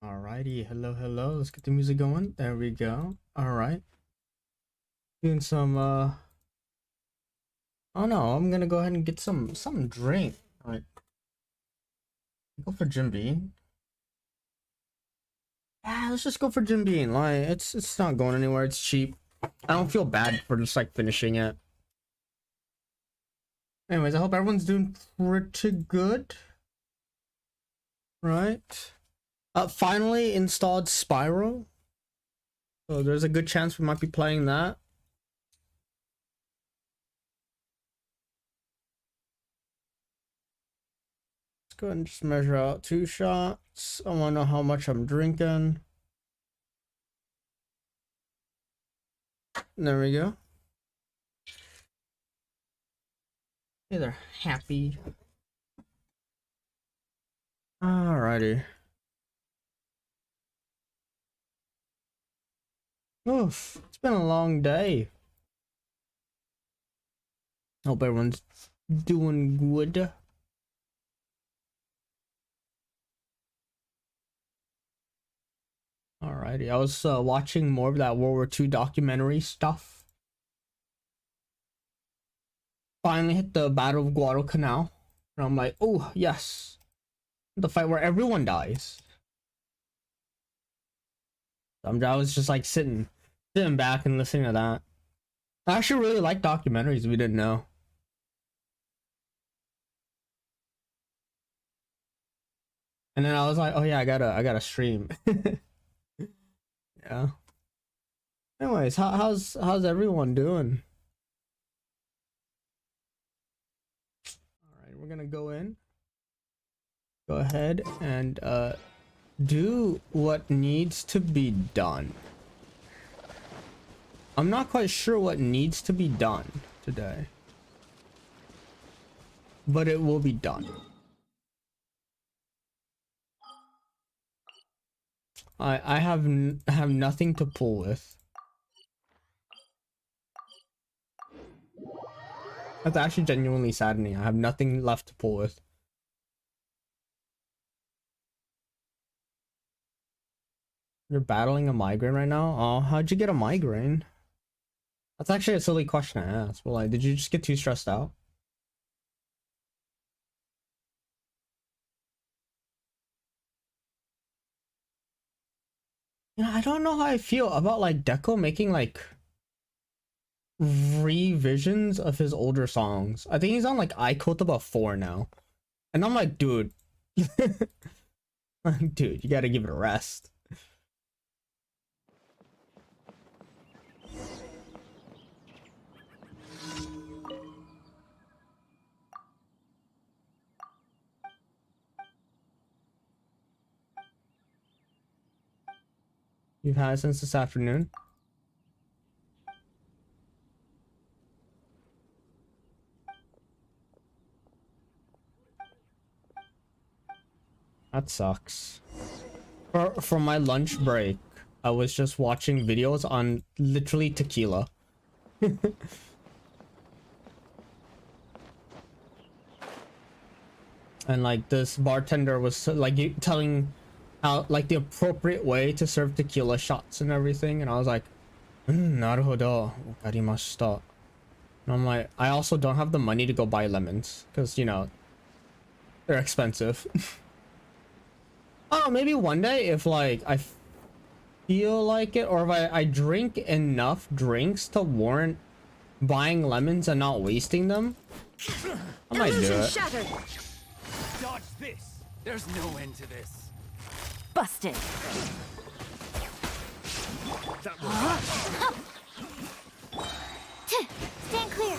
Alrighty, hello, hello. Let's get the music going. There we go. All right, doing some. Oh no, I'm gonna go ahead and get some drink. All right, go for Jim Beam. Yeah, let's just go for Jim Beam. Like it's not going anywhere. It's cheap. I don't feel bad for just like finishing it. Anyways, I hope everyone's doing pretty good. Right. Finally installed Spyro. So there's a good chance we might be playing that. Let's go ahead and just measure out 2 shots. I want to know how much I'm drinking. There we go. Hey there, happy. Alrighty. Oof, it's been a long day. Hope everyone's doing good. Alrighty, I was watching more of that World War II documentary stuff. Finally hit the Battle of Guadalcanal, and I'm like, oh yes, the fight where everyone dies. I was just like sitting back and listening to that. I actually really like documentaries we didn't know. And then I was like, oh yeah, I gotta stream. Yeah. Anyways, how's everyone doing? All right, we're gonna go in. Go ahead and do what needs to be done. I'm not quite sure what needs to be done today, but it will be done. I have nothing to pull with. That's actually genuinely saddening. I have nothing left to pull with. You're battling a migraine right now? Oh, how'd you get a migraine? That's actually a silly question to ask. Well, like, did you just get too stressed out? You know, I don't know how I feel about like Deco making like revisions of his older songs. I think he's on like I Quote About 4 now. And I'm like, dude. Dude, you gotta give it a rest. You've had it since this afternoon? That sucks. For my lunch break, I was just watching videos on literally tequila. And like this bartender was like telling how like the appropriate way to serve tequila shots and everything, and I was like, naruhodo, wakarimashita. And I'm like, I also don't have the money to go buy lemons because you know they're expensive. Oh, maybe one day if like I feel like it, or if I drink enough drinks to warrant buying lemons and not wasting them, I might do it. Shattered. Dodge this. There's no end to this. Busted. Stand clear.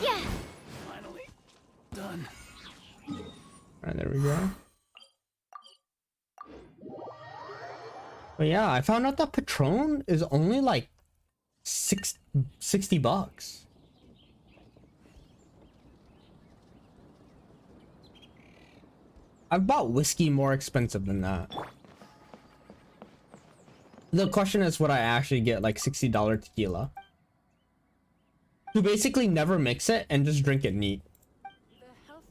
Yeah. Finally done. Alright, there we go. But yeah, I found out that Patron is only like $60. I've bought whiskey more expensive than that. The question is, would I actually get like $60 tequila? To basically never mix it and just drink it neat.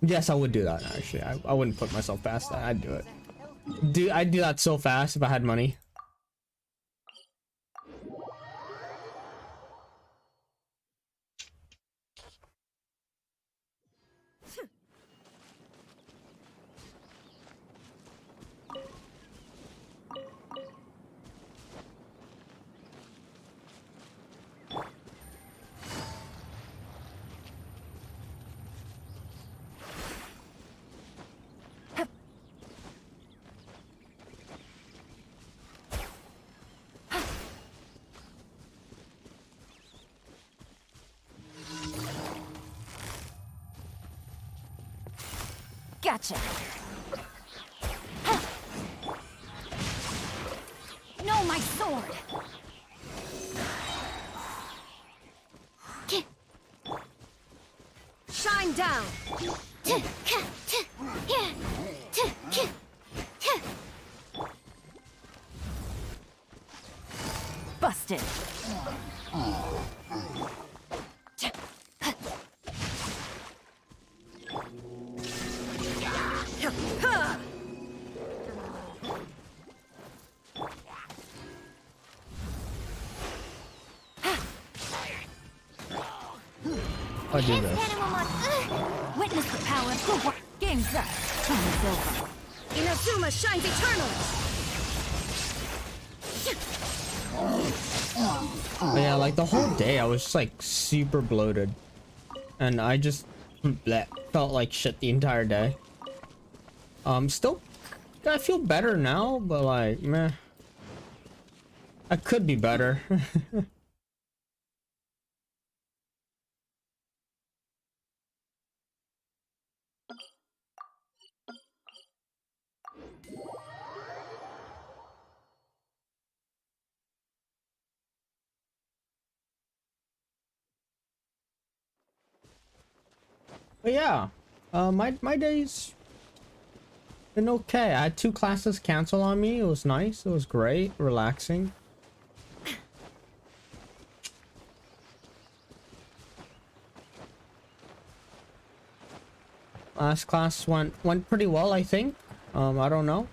Yes, I would do that actually. I wouldn't put myself past that. I'd do it. I'd do that so fast if I had money. Gotcha. No, my sword. Shine down. Busted. I'll do this. Witness the power of good work. Game's up. Time is over. Inazuma shines eternally. But yeah, like the whole day I was just like super bloated. And I just felt like shit the entire day. Still, I feel better now, but like, meh. I could be better. But yeah, my day's been okay. I had 2 classes cancel on me. It was nice. It was great, relaxing. Last class went pretty well, I think. I don't know.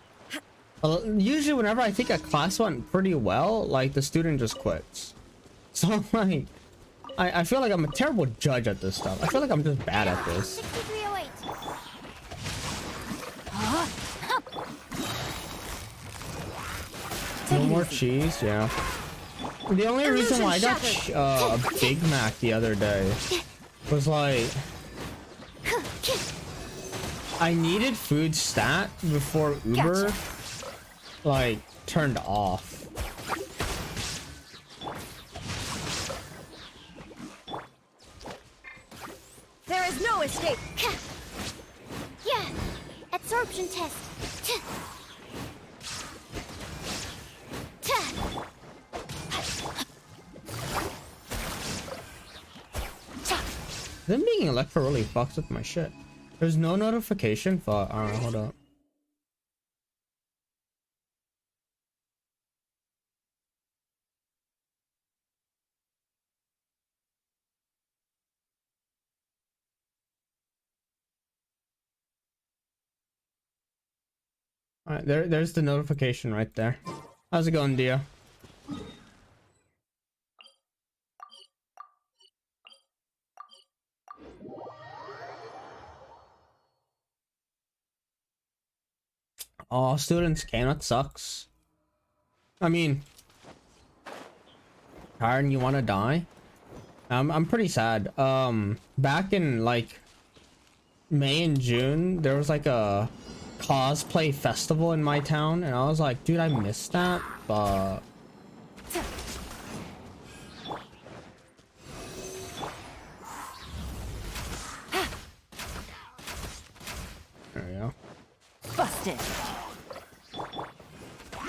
Usually, whenever I think a class went pretty well, like the student just quits. So like, I feel like I'm a terrible judge at this stuff. I feel like I'm just bad at this. 6308. No more cheese, yeah. The only reason why I got a Big Mac the other day was like, I needed food stat before Uber like turned off. There is no escape. Yeah, absorption test. Them being Electro really fucks with my shit. There's no notification for. Alright, hold up. Alright, there's the notification right there. How's it going, Dia? Oh, students can. That sucks. I mean, Karen, you want to die? I'm pretty sad. Back in like May and June, there was like a cosplay festival in my town, and I was like, dude, I missed that, but there we go. Busted.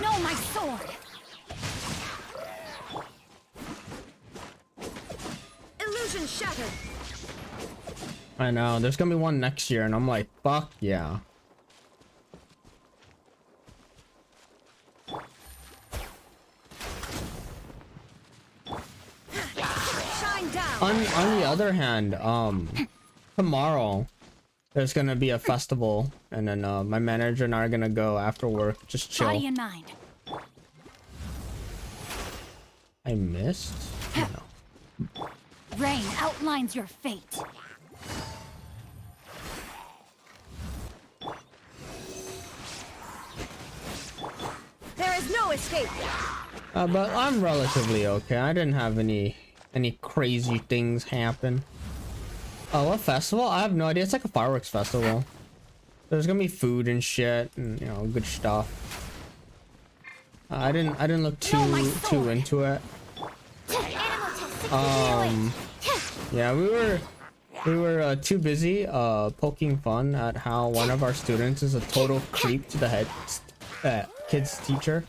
No, my sword. Illusion shattered. I know, there's gonna be one next year, and I'm like, fuck yeah. Shine down. On the other hand, tomorrow there's gonna be a festival, and then my manager and I are gonna go after work, just chill. Body and mind. I missed? No. Rain outlines your fate. There is no escape. But I'm relatively okay. I didn't have any crazy things happen. Oh, what festival? I have no idea. It's like a fireworks festival. There's gonna be food and shit, and you know, good stuff. I didn't look too into it. Yeah, we were too busy poking fun at how one of our students is a total creep to the head kid's teacher.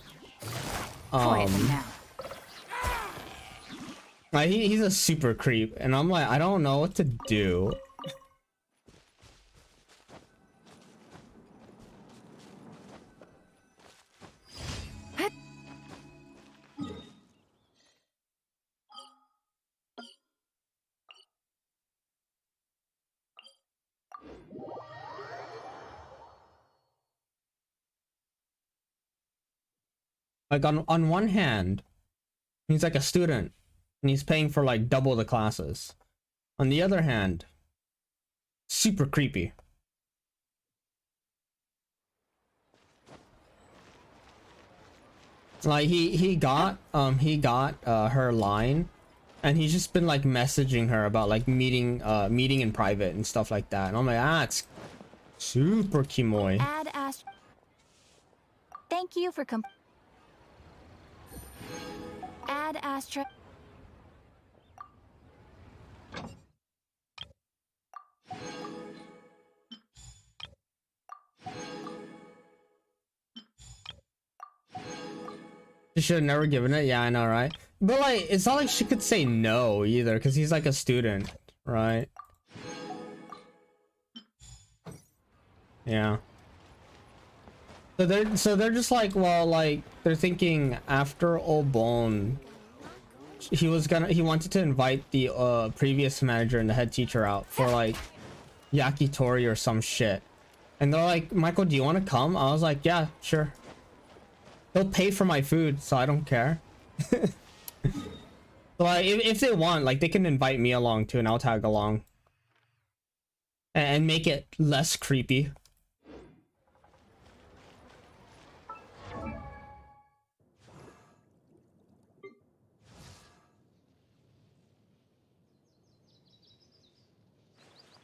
He's a super creep, and I'm like, I don't know what to do. Like on one hand, he's like a student and he's paying for like double the classes. On the other hand, super creepy. Like he got her line, and he's just been like messaging her about like meeting in private and stuff like that. And I'm like, it's super kimoy. Thank you for Add Astra. She should have never given it. Yeah, I know, right? But like, it's not like she could say no either, because he's like a student, right? Yeah. So they're just like, well, like they're thinking after Obon, he wanted to invite the previous manager and the head teacher out for like yakitori or some shit, and they're like, Michael, do you want to come? I was like, yeah, sure. They'll pay for my food, so I don't care. So like, if they want, like, they can invite me along too, and I'll tag along and make it less creepy.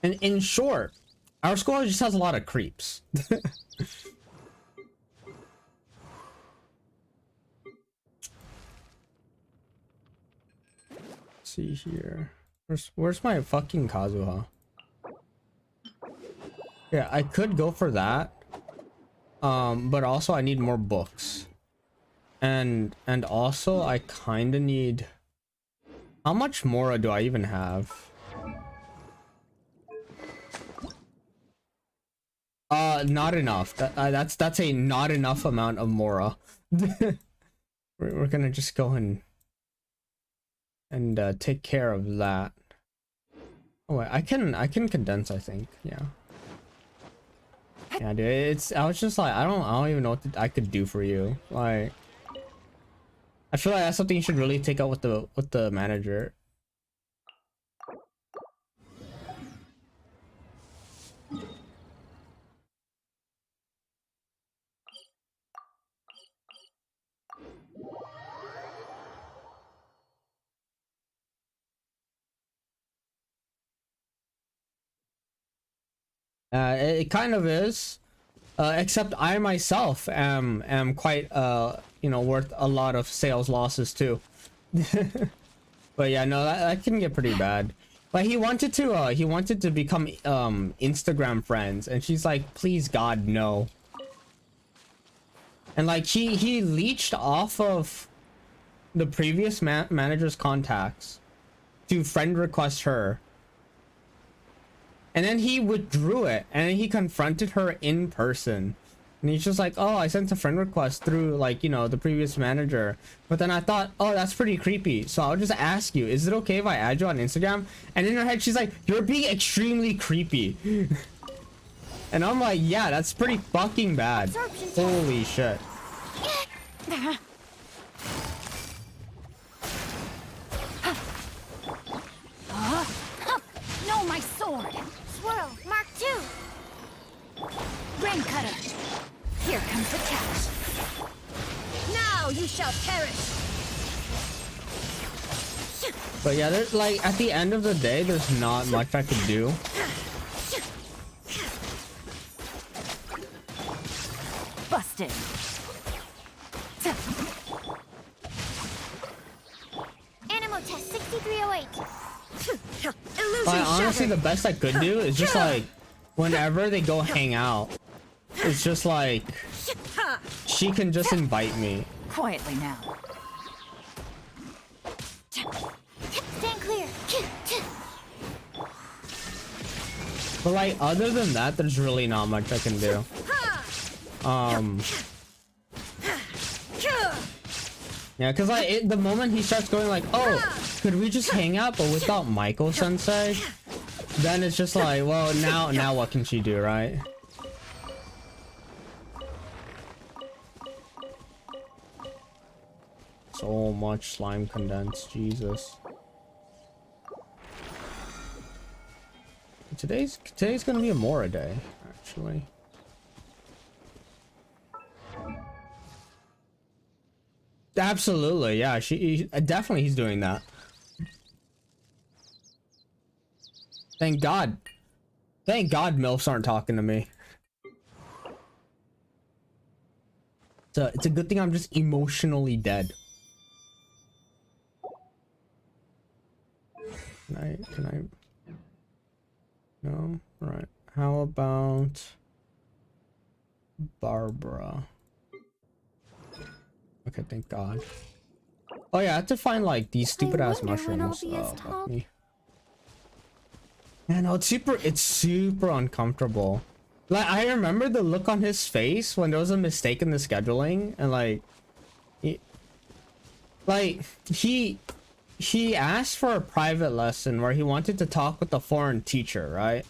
And in short, our school just has a lot of creeps. See here. Where's my fucking Kazuha? Yeah, I could go for that. But also I need more books. And also I kinda need... How much Mora do I even have? Not enough. That's a not enough amount of Mora. We're gonna just go and take care of that. Oh wait, I can condense, I think. Yeah. Yeah, dude. I was just like, I don't even know what I could do for you. Like, I feel like that's something you should really take out with the manager. It kind of is, except I myself am quite you know, worth a lot of sales losses too. But yeah, no, that can get pretty bad. But he wanted to become Instagram friends, and she's like, please God, no. And like he leached off of the previous manager's contacts to friend request her. And then he withdrew it, and then he confronted her in person. And he's just like, oh, I sent a friend request through, like, you know, the previous manager. But then I thought, oh, that's pretty creepy. So I'll just ask you, is it okay if I add you on Instagram? And in her head, she's like, you're being extremely creepy. And I'm like, yeah, that's pretty fucking bad. Holy shit. No, my sword. Swirl, Mark II. Rain cutter. Here comes the catch. Now you shall perish. But yeah, there's like at the end of the day, there's not much I could do. Busted. Animal test 6308. Like, honestly, the best I could do is just like whenever they go hang out, it's just like she can just invite me. Quietly now. Stand clear. But like other than that, there's really not much I can do. Yeah, because like the moment he starts going like, oh, could we just hang out but without Michael Sensei? Then it's just like, well, now what can she do, right? So much slime condensed, Jesus. Today's gonna be a Mora day, actually. Absolutely, yeah. Definitely he's doing that. Thank God. Thank God MILFs aren't talking to me. It's a good thing I'm just emotionally dead. Can I? No? Right. How about Barbara? Okay, thank God. Oh yeah, I have to find like these stupid ass mushrooms. Oh, fuck me. Yeah, no, it's super uncomfortable. Like I remember the look on his face when there was a mistake in the scheduling, and he asked for a private lesson where he wanted to talk with a foreign teacher, right?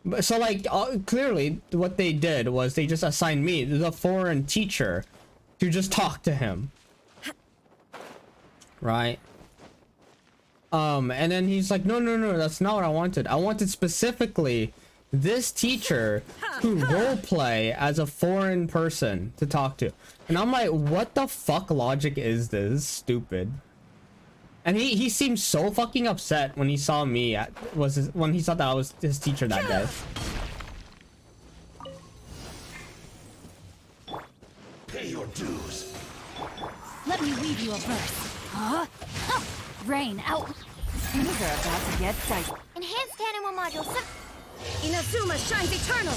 But so like clearly what they did was they just assigned me, the foreign teacher, to just talk to him, right? And then he's like, no, that's not what I wanted. I wanted specifically this teacher to roleplay as a foreign person to talk to. And I'm like, what the fuck logic is this? This is stupid. And he seemed so fucking upset when he saw me when he saw that I was his teacher that day. Pay your dues. Let me weave you a verse. Huh? Rain out. Things are about to get dicey. Enhanced animal module. Inazuma shines eternal.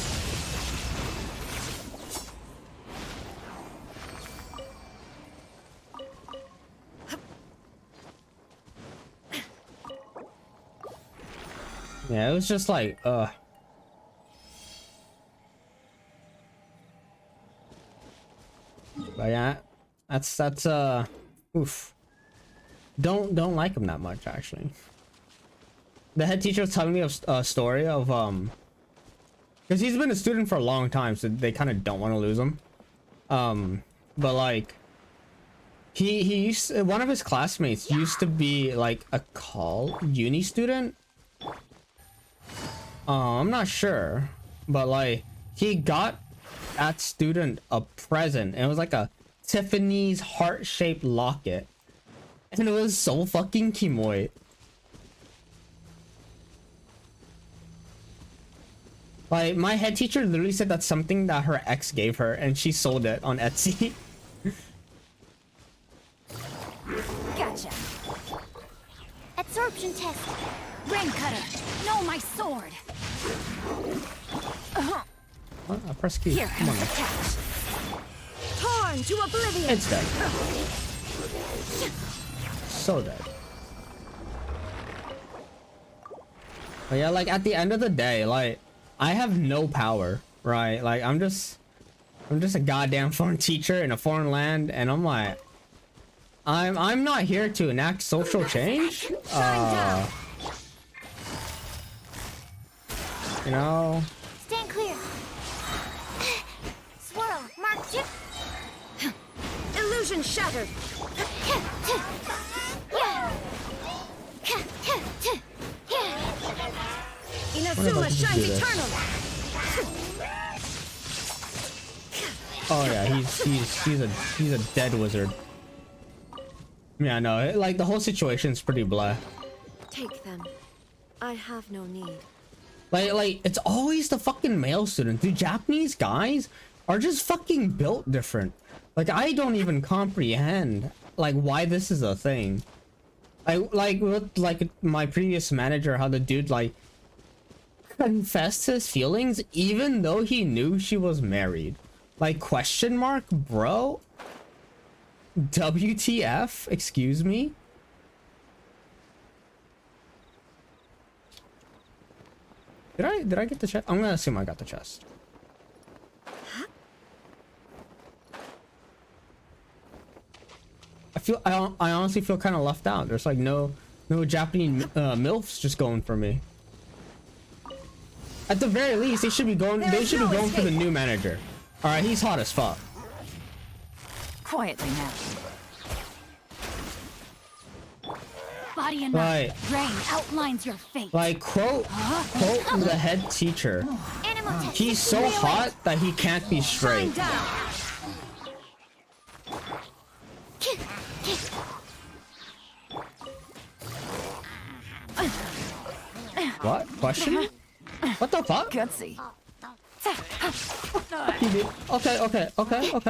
Yeah, it was just like, But yeah, that's oof. Don't like him that much, actually. The head teacher was telling me a story of because he's been a student for a long time, so they kind of don't want to lose him. But like one of his classmates used to be like a uni student. I'm not sure, but like he got that student a present, and it was like a Tiffany's heart-shaped locket, and it was so fucking kimoy. Like my head teacher literally said that's something that her ex gave her, and she sold it on Etsy. Gotcha. Absorption test. Rain cutter. No, my sword. What? I press Q. Here Come on. comes the catch. Torn to oblivion. It's dead. So dead. But yeah, like at the end of the day, like I have no power, right? Like I'm just a goddamn foreign teacher in a foreign land, and I'm like, I'm not here to enact social change. You know. Stand clear. Illusion shattered. Inazuma shines eternal. Oh yeah, he's a dead wizard. Yeah, no, like the whole situation's pretty blah. Take them. I have no need. Like it's always the fucking male student. The Japanese guys are just fucking built different. Like I don't even comprehend like why this is a thing. I like with like my previous manager, how the dude like confessed his feelings even though he knew she was married. Like question mark, bro? WTF? Excuse me? Did I get the chest? I'm gonna assume I got the chest. I honestly feel kind of left out. There's like no Japanese MILFs just going for me. At the very least, they should be going for the new manager. All right, he's hot as fuck. Quietly now. Body and Right. Rain outlines your fate. Like quote the head teacher. He's so hot that he can't be straight. What? Question? What the fuck? Gutsy. Okay,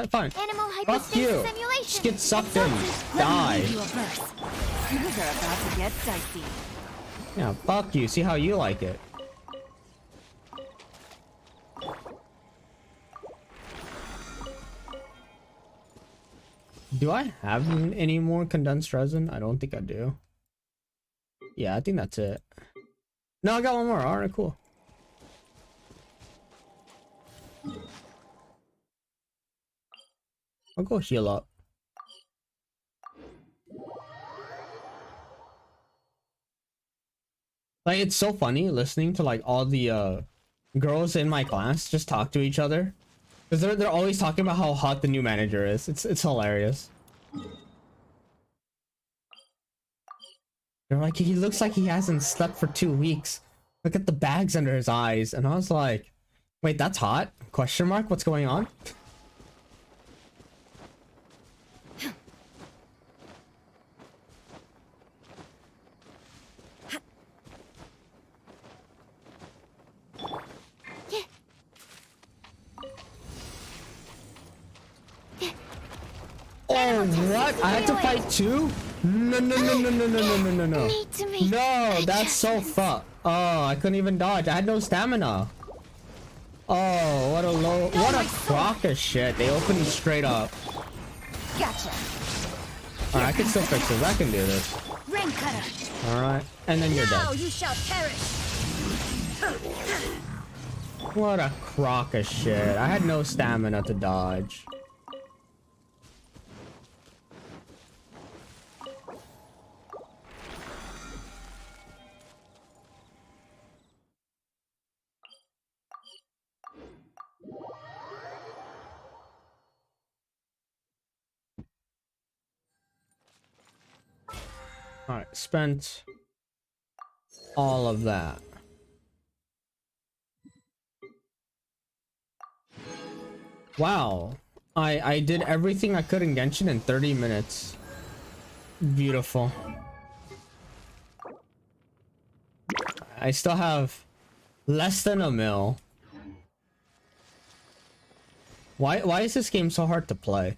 fine. Animal Fuck you. Just get sucked in. Die. Things are about to get dicey. Yeah, fuck you. See how you like it. Do I have any more condensed resin? I don't think I do. Yeah, I think that's it. No, I got one more. Alright, cool. I'll go heal up. Like, it's so funny listening to like all the girls in my class just talk to each other. Because they're always talking about how hot the new manager is. It's hilarious. They're like, he looks like he hasn't slept for 2 weeks. Look at the bags under his eyes. And I was like, wait, that's hot? Question mark? What's going on? Oh, what? I had to fight two? No. No, that's so fucked. Oh, I couldn't even dodge. I had no stamina. Oh, what a crock of shit. They opened straight up. Gotcha. Alright, I can still fix this. I can do this. Rain cutter. Alright, and then you're Now dead. you shall perish. What a crock of shit. I had no stamina to dodge. Alright, spent all of that. Wow. I did everything I could in Genshin in 30 minutes. Beautiful. I still have less than a mil. Why is this game so hard to play?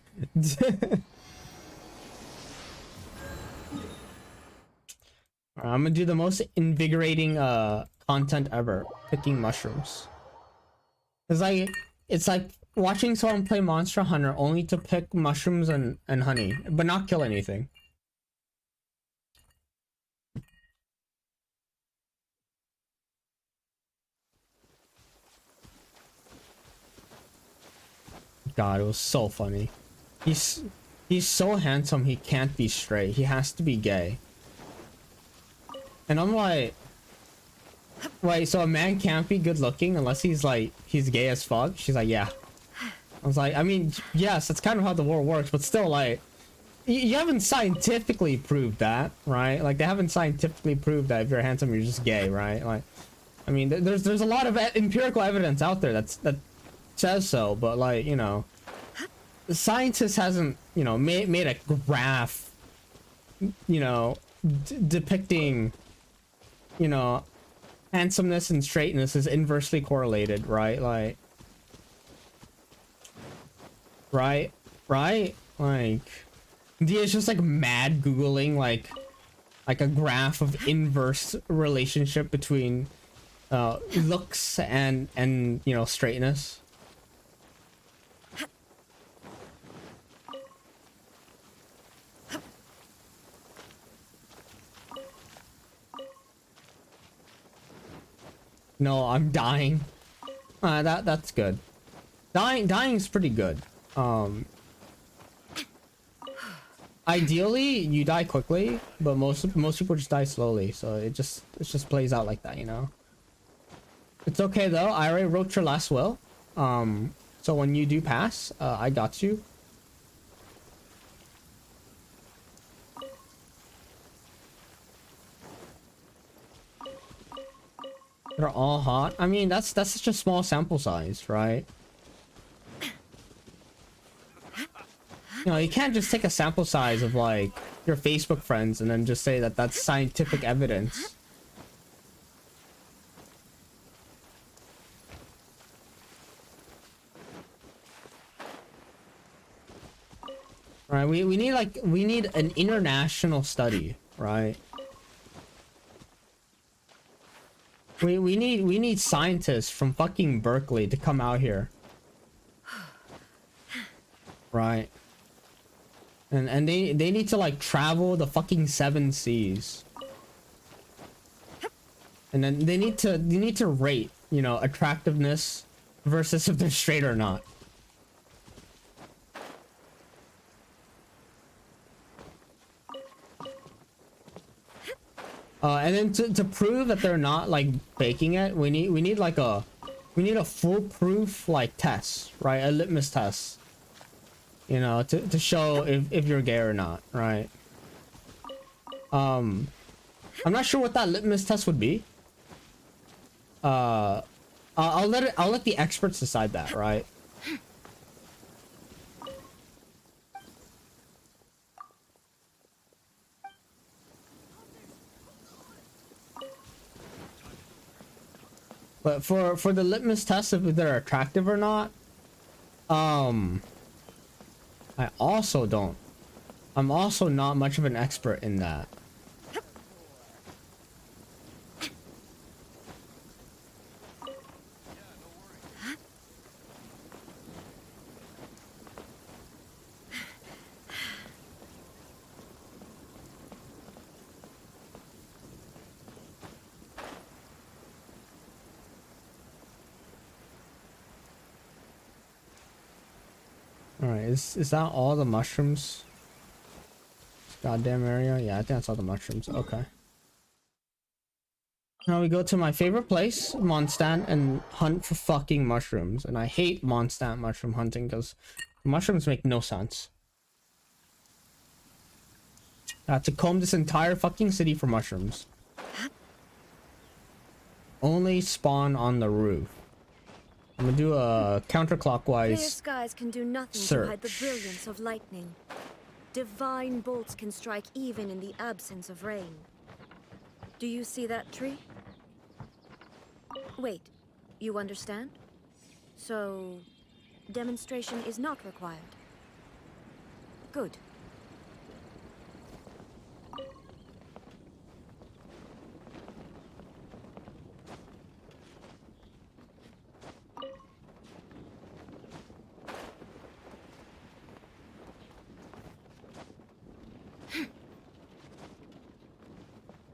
I'm gonna do the most invigorating content ever, picking mushrooms. It's like watching someone play Monster Hunter only to pick mushrooms and honey, but not kill anything. God, it was so funny. He's so handsome he can't be straight. He has to be gay. And I'm like, wait, so a man can't be good looking unless he's gay as fuck? She's like, yeah. I was like, I mean, yes, that's kind of how the world works, but still, like, you haven't scientifically proved that, right? Like, they haven't scientifically proved that if you're handsome, you're just gay, right? Like, I mean, there's a lot of empirical evidence out there that says so, but like, you know, the scientist hasn't, you know, made a graph, you know, depicting, you know, handsomeness and straightness is inversely correlated, right? Like, right, like, Dia's just like mad googling like a graph of inverse relationship between looks and you know, straightness. No, I'm dying. That's good. Dying is pretty good. Ideally you die quickly, but most people just die slowly, so it just plays out like that, you know. It's okay though, I already wrote your last will. So when you do pass, I got you. They're all hot. I mean, that's such a small sample size, right? You know, you can't just take a sample size of like your Facebook friends and then just say that that's scientific evidence. Right, we need an international study, right? We need scientists from fucking Berkeley to come out here. Right. And they need to like travel the fucking 7 seas. And then they need to rate, you know, attractiveness versus if they're straight or not. And then to prove that they're not like faking it, we need a foolproof like test, right? A litmus test, you know, to show if you're gay or not, right? I'm not sure what that litmus test would be. I'll let the experts decide that, right? But for the litmus test if they're attractive or not, I'm also not much of an expert in that. Alright, is that all the mushrooms? Goddamn area? Yeah, I think that's all the mushrooms. Okay. Now we go to my favorite place, Mondstadt, and hunt for fucking mushrooms. And I hate Mondstadt mushroom hunting because mushrooms make no sense. I have to comb this entire fucking city for mushrooms. Only spawn on the roof. I'm gonna do a counterclockwise Clear skies can do nothing search. to hide the brilliance of lightning. Divine bolts can strike even in the absence of rain. Do you see that tree? Wait, you understand? So, demonstration is not required. Good.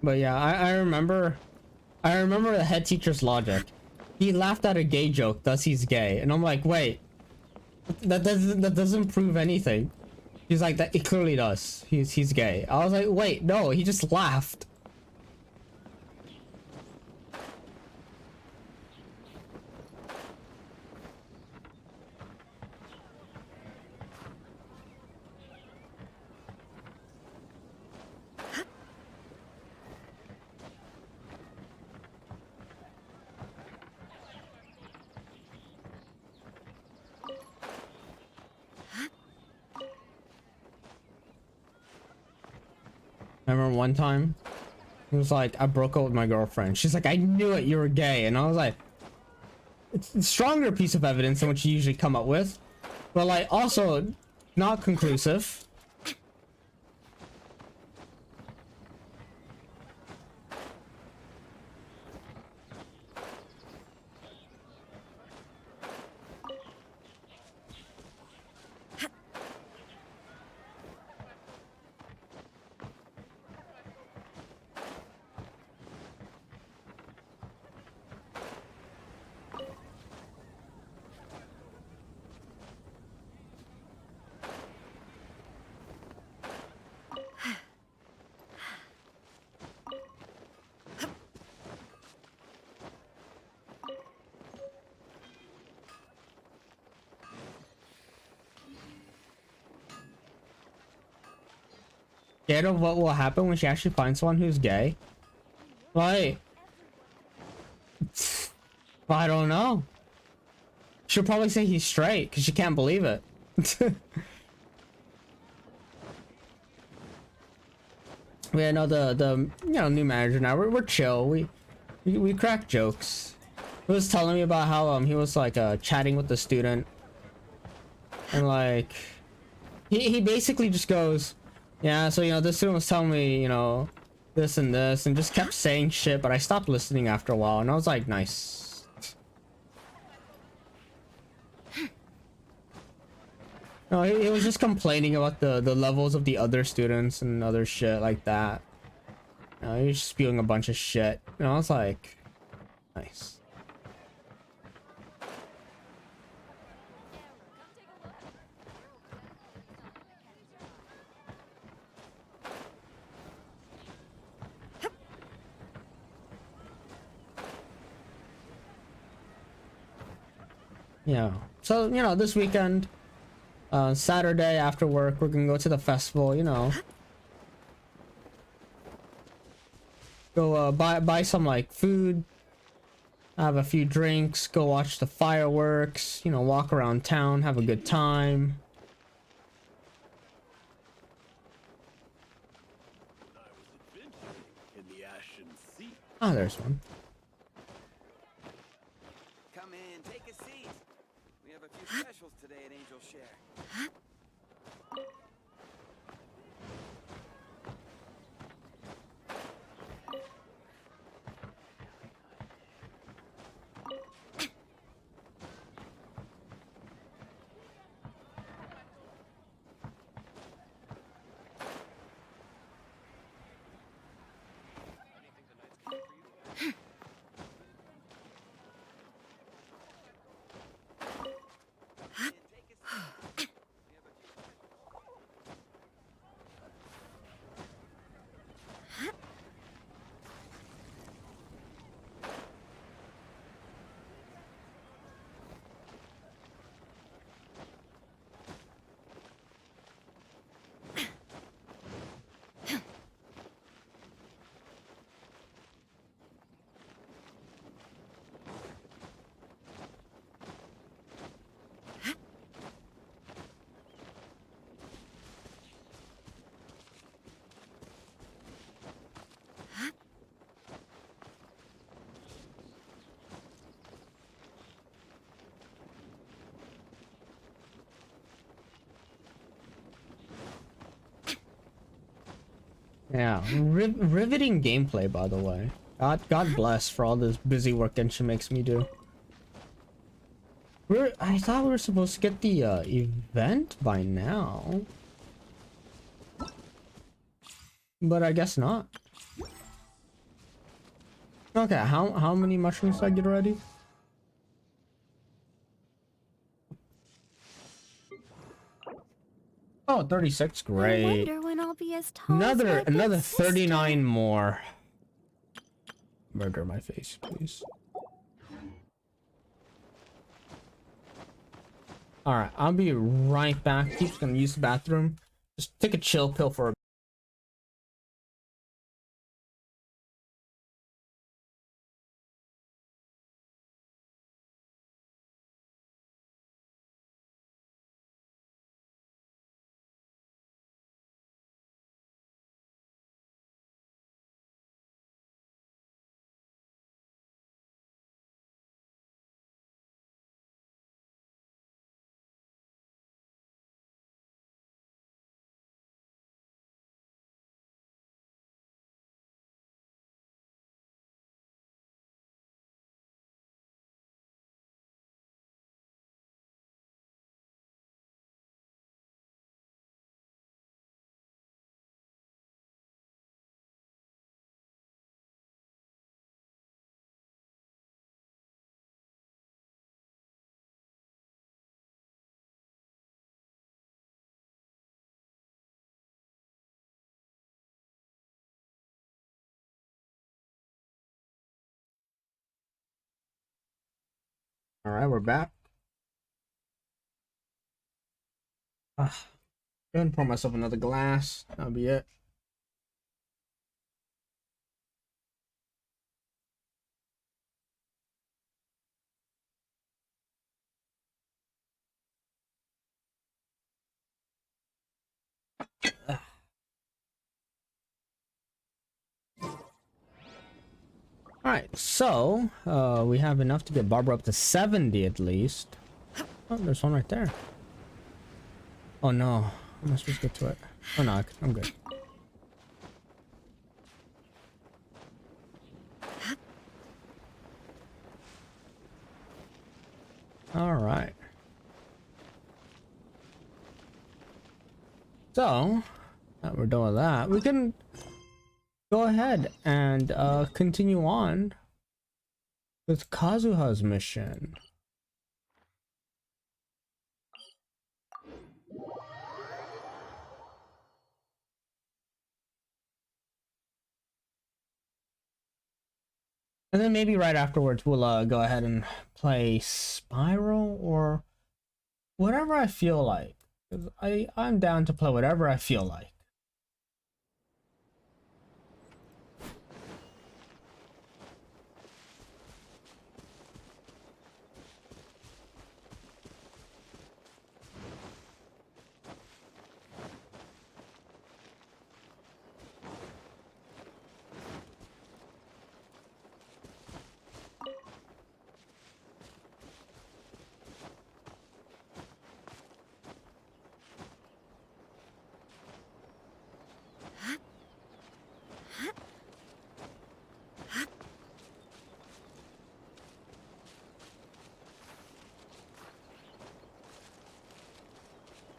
But yeah, I remember the head teacher's logic. He laughed at a gay joke, thus he's gay. And I'm like, wait, that doesn't prove anything. He's like, that it clearly does. He's gay. I was like, wait, no, he just laughed. I remember one time, it was like, I broke up with my girlfriend. She's like, I knew it, you were gay. And I was like, it's a stronger piece of evidence than what you usually come up with. But like, also, not conclusive. Scared of what will happen when she actually finds someone who's gay? Like, I don't know. She'll probably say he's straight because she can't believe it. Yeah, no, the new manager now. We're chill. We crack jokes. He was telling me about how he was like chatting with the student, and like he basically just goes, yeah, so this student was telling me this and this, and just kept saying shit, but I stopped listening after a while, and I was like, nice. No, he was just complaining about the levels of the other students and other shit like that. He was spewing a bunch of shit, and I was like, nice. Yeah. So, this weekend, Saturday after work, we're gonna go to the festival, Go, buy some, like, food, have a few drinks, go watch the fireworks, walk around town, have a good time. Ah, there's one. Come in, take a seat. We have a few specials today at Angel Share. Yeah, riveting gameplay, by the way. God bless for all this busy work Genshin makes me do. I thought we were supposed to get the event by now, but I guess not. Okay, how many mushrooms did I get already? Oh, 36, great. I wonder when I'll be as tall as my big Another sister. 39 more. Murder my face, please. Alright, I'll be right back. Keith's gonna use the bathroom. Just take a chill pill for a All right, we're back. Ah, go ahead and pour myself another glass. That'll be it. Alright, so we have enough to get Barbara up to 70 at least. Oh, there's one right there. Oh no, I'm not supposed to get to it. Oh no, I'm good. Alright. So, that we're done with that, we can go ahead and continue on with Kazuha's mission. And then maybe right afterwards we'll go ahead and play Spiral or whatever I feel like. 'Cause I'm down to play whatever I feel like.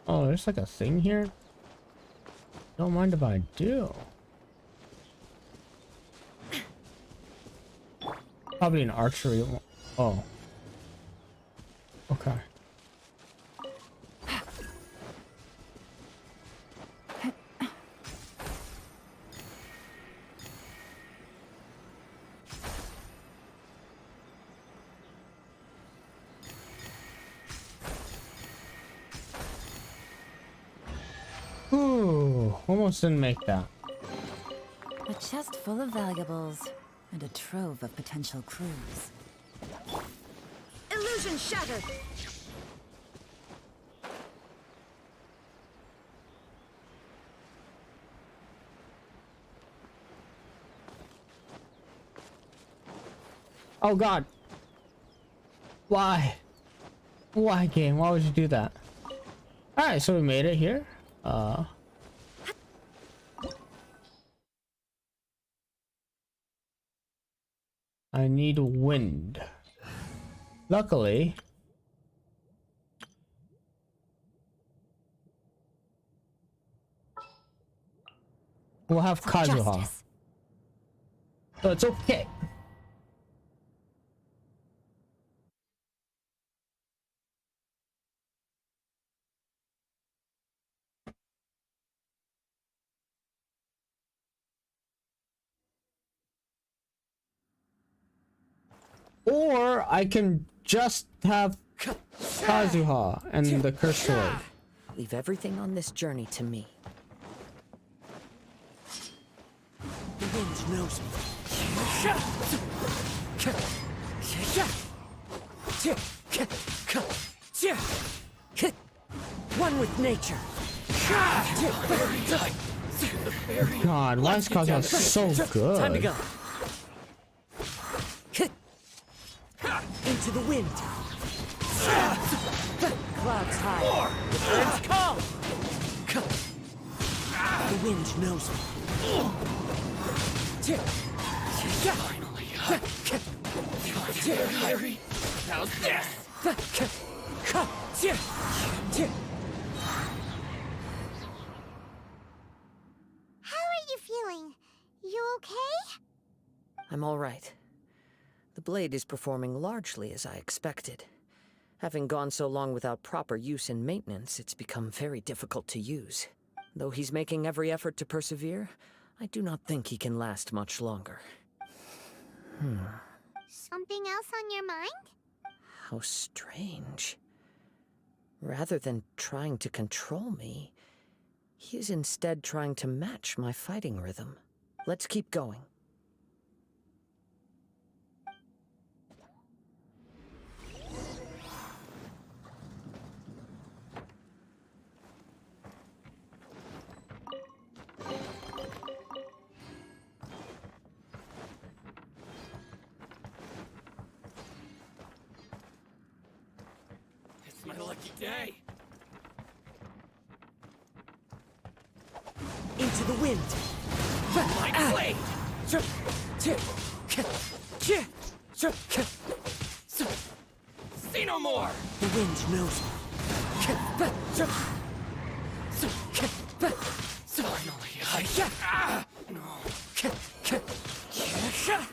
Oh, there's like a thing here. Don't mind if I do. Probably an archery one. Oh. Okay. Ooh, almost didn't make that. A chest full of valuables and a trove of potential clues. Illusion shattered! Oh god. Why? Why, game? Why would you do that? Alright, so we made it here. I need wind. Luckily, we'll have Kazuha. Justice. So it's okay. Or I can just have Kazuha and the curse sword. Leave everything on this journey to me. The wind knows me. One with nature. God, why is Kazuha so good? Time to go. Into the wind. Clouds high. The birds call. The wind knows me. Finally. How's this? How are you feeling? You okay? I'm all right. The blade is performing largely as I expected. Having gone so long without proper use and maintenance, it's become very difficult to use. Though he's making every effort to persevere, I do not think he can last much longer. Something else on your mind? How strange. Rather than trying to control me, he is instead trying to match my fighting rhythm. Let's keep going. It's my lucky day. Into the wind! My blade! See no more! The wind knows me. Finally,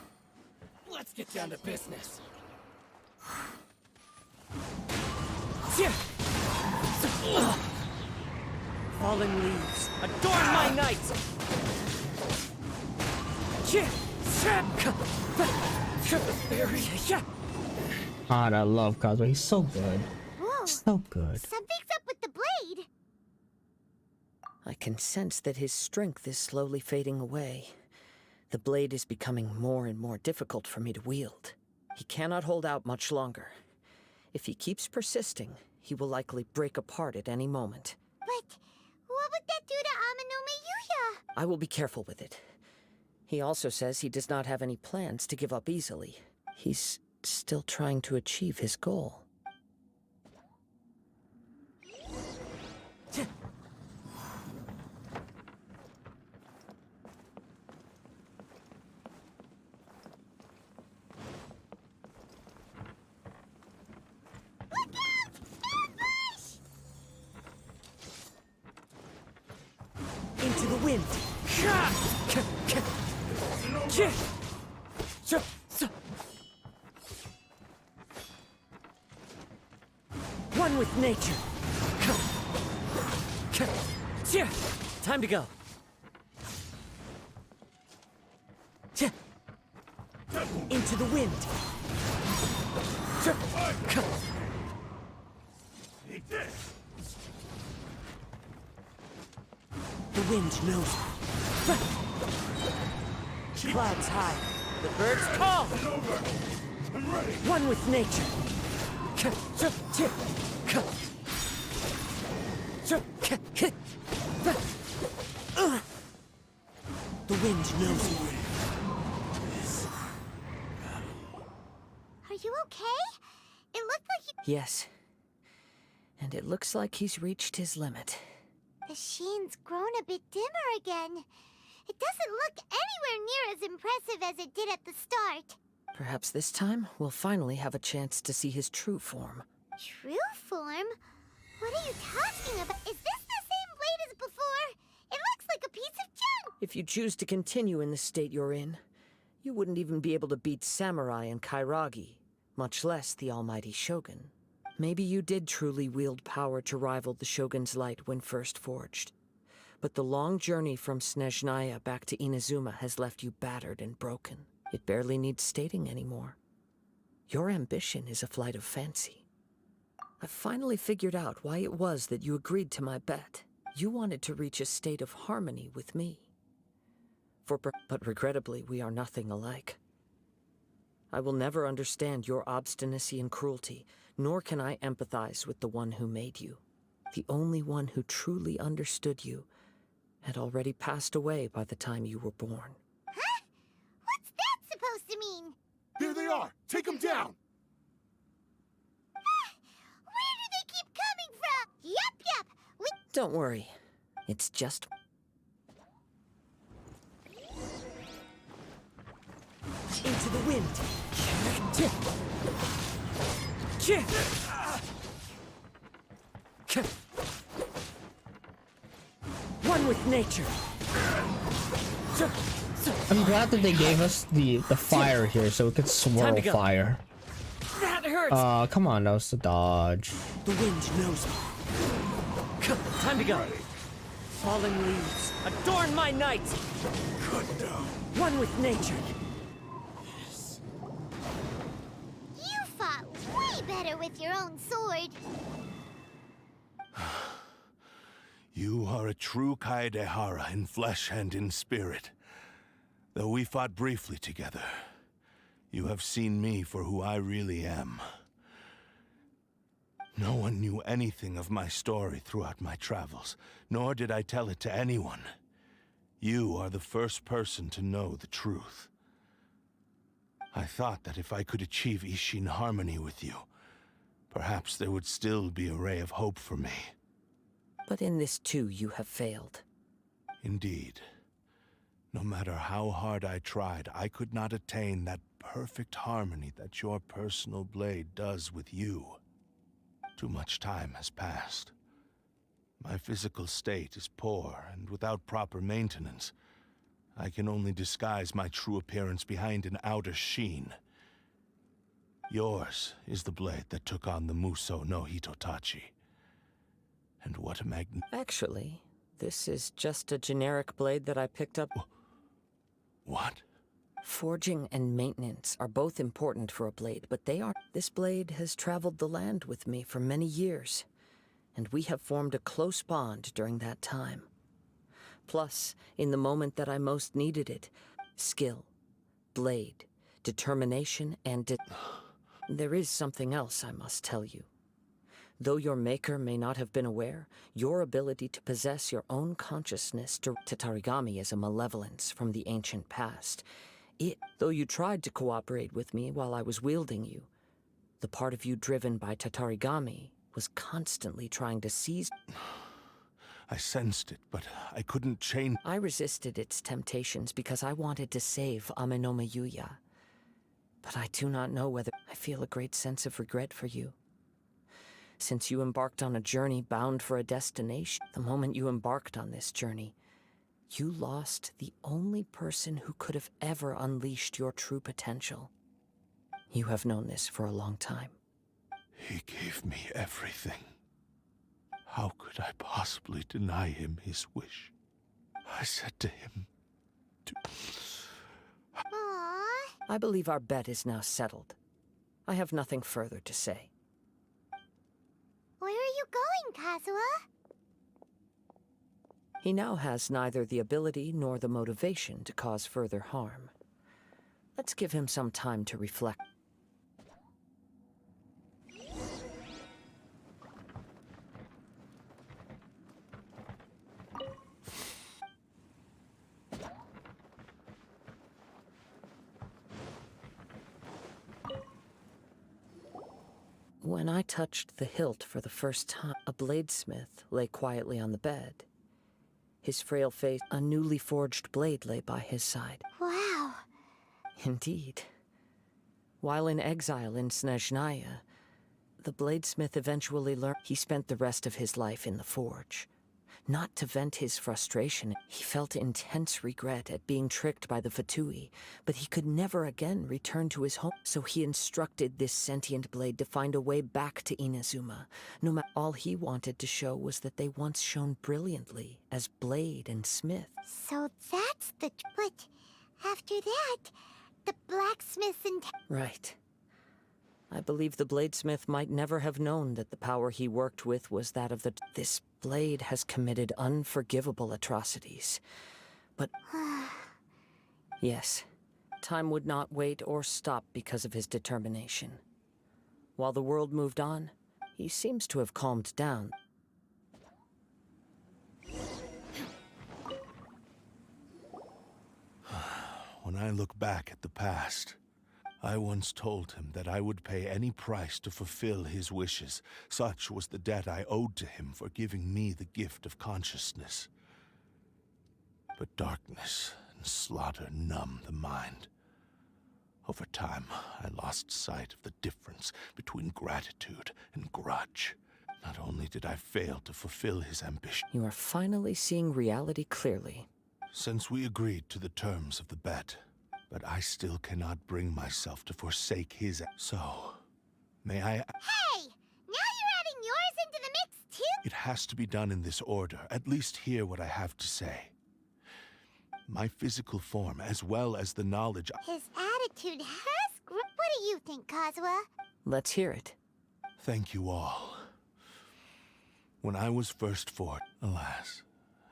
let's get down to business. Fallen leaves, adorn my night! God, I love Kazuo. He's so good. Whoa. So good. Something's up with the blade. I can sense that his strength is slowly fading away. The blade is becoming more and more difficult for me to wield. He cannot hold out much longer. If he keeps persisting, he will likely break apart at any moment. But what would that do to Amano Miyuya? I will be careful with it. He also says he does not have any plans to give up easily. He's still trying to achieve his goal. Into the wind! One with nature! Time to go! Into the wind! The wind knows me. Clouds high. The birds call. One with nature. The wind knows me. Are you okay? It looked like you... Yes. And it looks like he's reached his limit. The sheen's grown a bit dimmer again. It doesn't look anywhere near as impressive as it did at the start. Perhaps this time we'll finally have a chance to see his true form. True form? What are you talking about? Is this the same blade as before? It looks like a piece of junk! If you choose to continue in the state you're in, you wouldn't even be able to beat Samurai and Kairagi, much less the almighty Shogun. Maybe you did truly wield power to rival the Shogun's light when first forged. But the long journey from Snezhnaya back to Inazuma has left you battered and broken. It barely needs stating anymore. Your ambition is a flight of fancy. I've finally figured out why it was that you agreed to my bet. You wanted to reach a state of harmony with me. But regrettably, we are nothing alike. I will never understand your obstinacy and cruelty, nor can I empathize with the one who made you. The only one who truly understood you had already passed away by the time you were born. Huh? What's that supposed to mean? Here they are! Take them down! Where do they keep coming from? Yup! We... Don't worry. It's just... Into the wind! One with nature! I'm glad that they gave us the fire here so we could swirl fire. That hurts! Come on, that was the dodge. The wind knows me. Time to go. Fallen leaves, adorn my night! Cut down. One with nature. You fought way better better with your own sword. You are a true Kaedehara in flesh and in spirit. Though we fought briefly together, you have seen me for who I really am. No one knew anything of my story throughout my travels, nor did I tell it to anyone. You are the first person to know the truth. I thought that if I could achieve Ishin harmony with you, perhaps there would still be a ray of hope for me. But in this too, you have failed. Indeed. No matter how hard I tried, I could not attain that perfect harmony that your personal blade does with you. Too much time has passed. My physical state is poor, and without proper maintenance, I can only disguise my true appearance behind an outer sheen. Yours is the blade that took on the Muso no Hitotachi. And what a Actually, this is just a generic blade that I picked up. What? Forging and maintenance are both important for a blade, but they are... This blade has traveled the land with me for many years, and we have formed a close bond during that time. Plus, in the moment that I most needed it, skill, blade, determination, and... There is something else I must tell you. Though your maker may not have been aware, your ability to possess your own consciousness to Tatarigami is a malevolence from the ancient past. Though you tried to cooperate with me while I was wielding you, the part of you driven by Tatarigami was constantly trying to seize... I sensed it, but I couldn't change... I resisted its temptations because I wanted to save Amenoma Yuya. But I do not know whether... I feel a great sense of regret for you. Since you embarked on a journey bound for a destination, the moment you embarked on this journey, you lost the only person who could have ever unleashed your true potential. You have known this for a long time. He gave me everything. How could I possibly deny him his wish? I said to him to... Aww. I believe our bet is now settled. I have nothing further to say. Where are you going, Kazuha? He now has neither the ability nor the motivation to cause further harm. Let's give him some time to reflect. When I touched the hilt for the first time, a bladesmith lay quietly on the bed. His frail face, a newly forged blade lay by his side. Wow. Indeed. While in exile in Snezhnaya, the bladesmith eventually learned he spent the rest of his life in the forge. Not to vent his frustration, he felt intense regret at being tricked by the Fatui, but he could never again return to his home. So he instructed this sentient blade to find a way back to Inazuma. No matter, all he wanted to show was that they once shone brilliantly as blade and smith. So that's the... But after that, the blacksmith and... Right. I believe the bladesmith might never have known that the power he worked with was that of the... This blade has committed unforgivable atrocities. But... Yes, time would not wait or stop because of his determination. While the world moved on, he seems to have calmed down. When I look back at the past, I once told him that I would pay any price to fulfill his wishes. Such was the debt I owed to him for giving me the gift of consciousness. But darkness and slaughter numb the mind. Over time, I lost sight of the difference between gratitude and grudge. Not only did I fail to fulfill his ambition... You are finally seeing reality clearly. Since we agreed to the terms of the bet, but I still cannot bring myself to forsake his... So, may I... Hey! Now you're adding yours into the mix, too? It has to be done in this order. At least hear what I have to say. My physical form, as well as the knowledge... His attitude has... What do you think, Kazuha? Let's hear it. Thank you all. When I was first fought, alas,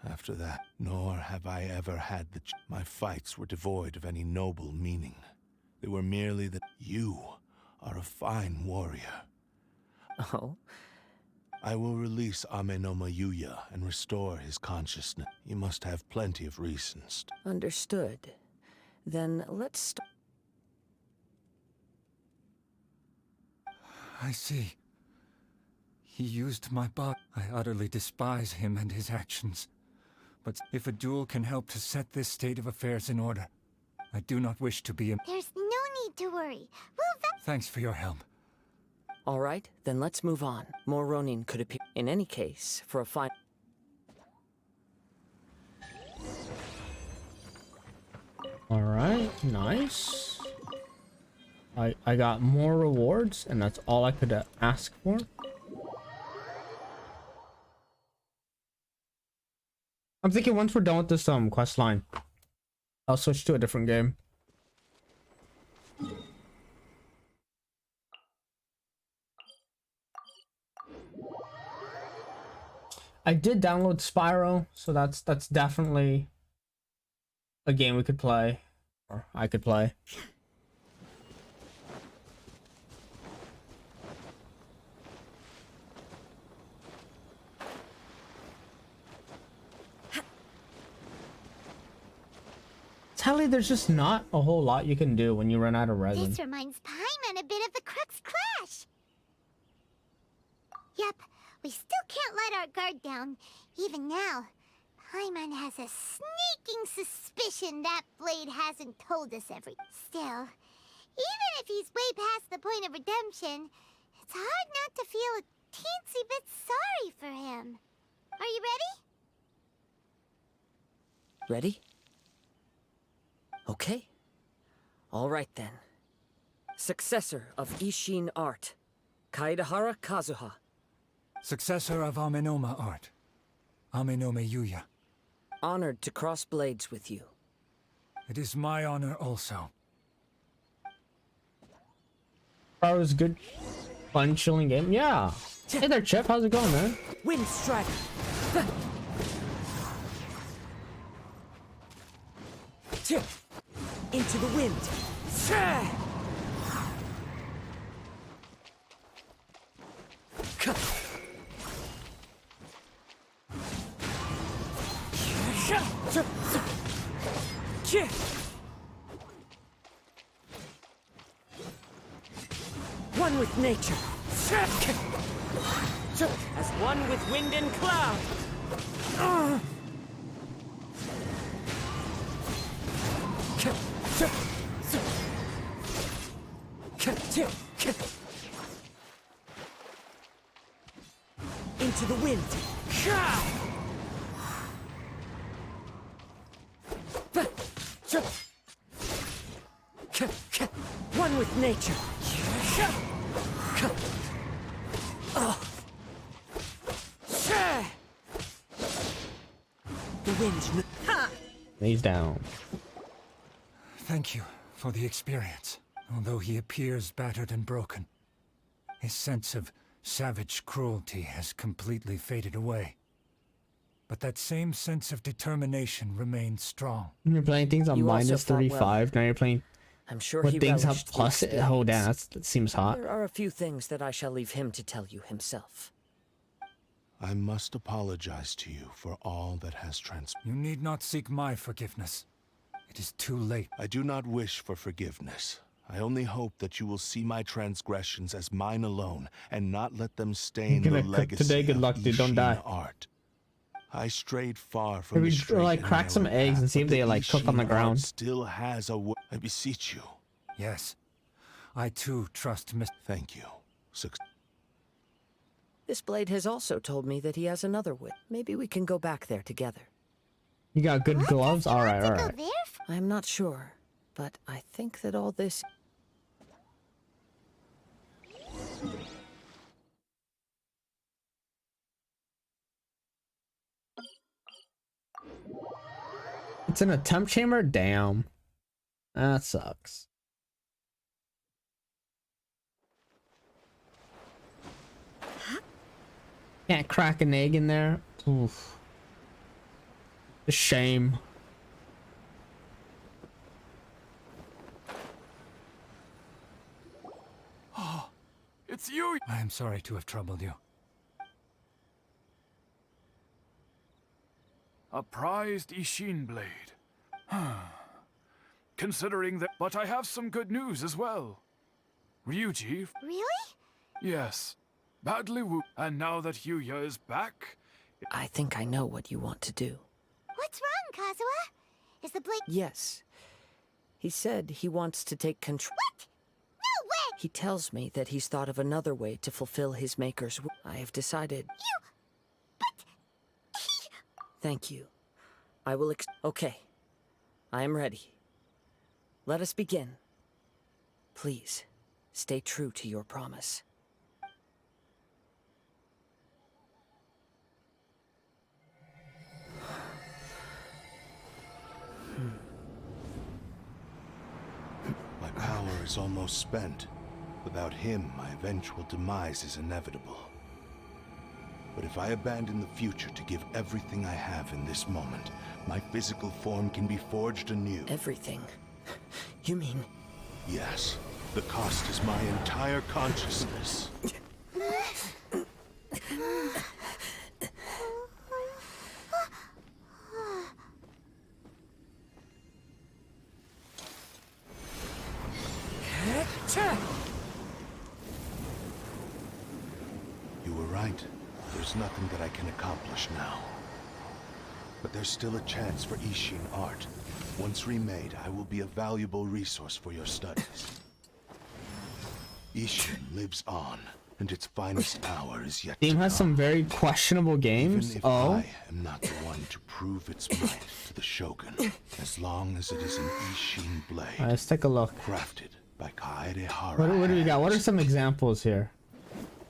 after that, nor have I ever had my fights were devoid of any noble meaning. They were merely that you are a fine warrior. Oh? I will release Amenoma Yuya and restore his consciousness. You must have plenty of reasons. Understood. Then let's start. I see. He used my body. I utterly despise him and his actions. But if a duel can help to set this state of affairs in order, I do not wish to be a... There's no need to worry. Thanks for your help. All right, then let's move on. More Ronin could appear. In any case, for a fine... All right, nice. I got more rewards, and that's all I could ask for. I'm thinking once we're done with this quest line, I'll switch to a different game. I did download Spyro, so that's definitely a game we could play, or I could play. Tally, there's just not a whole lot you can do when you run out of resin. This reminds Paimon a bit of the Crux Clash. Yep, we still can't let our guard down. Even now, Paimon has a sneaking suspicion that Blade hasn't told us everything. Still, even if he's way past the point of redemption, it's hard not to feel a teensy bit sorry for him. Are you ready? Ready? Okay. All right then. Successor of Ishin art, Kaedahara Kazuha. Successor of Amenoma art, Amenome Yuya. Honored to cross blades with you. It is my honor also. That was a good, fun, chilling game. Yeah. Hey there, Chip. How's it going, man? Wind Strider. Into the wind. One with nature. As one with wind and cloud. Into the wind. One with nature. The wind. He's down. Thank you for the experience. Although he appears battered and broken, his sense of savage cruelty has completely faded away. But that same sense of determination remains strong. You're playing things on You also minus fought 35. Now you're playing I'm sure with he things have relished the plus. experience. Oh, damn, that seems hot. There are a few things that I shall leave him to tell you himself. I must apologize to you for all that has transpired. You need not seek my forgiveness. It is too late. I do not wish for forgiveness. I only hope that you will see my transgressions as mine alone, and not let them stain You're the gonna cook legacy today, good luck, of dude, don't Ishin die. art. I strayed far from Maybe the straight like and crack some narrow eggs and path, see if but they the like cook on the Ishin art ground. Still has a way. I beseech you. Yes. I too trust Miss... Thank you. This blade has also told me that he has another wit. Maybe we can go back there together. You got good gloves? You want Alright, to go alright. there? I'm not sure, but I think that all this... It's in a temp chamber? Damn. That sucks. Can't crack an egg in there. Oof. A shame. It's you! I am sorry to have troubled you. A prized Ishin blade. Considering that, but I have some good news as well. Ryuji, Really? yes, badly wounded, and now that Yuya is back, I think I know what you want to do. What's wrong, Kazuha? Is the blade... Yes. He said he wants to take control. What? No way! He tells me that he's thought of another way to fulfill his maker's I have decided. But... Thank you. I will okay. I am ready. Let us begin. Please, stay true to your promise. My power is almost spent. Without him, my eventual demise is inevitable. But if I abandon the future to give everything I have in this moment, my physical form can be forged anew. Everything? You mean... Yes. The cost is my entire consciousness. You were right. There's nothing that I can accomplish now. But there's still a chance for Ishin art. Once remade, I will be a valuable resource for your studies. Ishin lives on, and its finest hour is yet Team to has come. some very questionable games. Even if Oh, I am not the one to prove its might to the Shogun, as long as it is an Ishin blade, let's take a look. crafted by Kaedehara, What do we got? What are some examples here?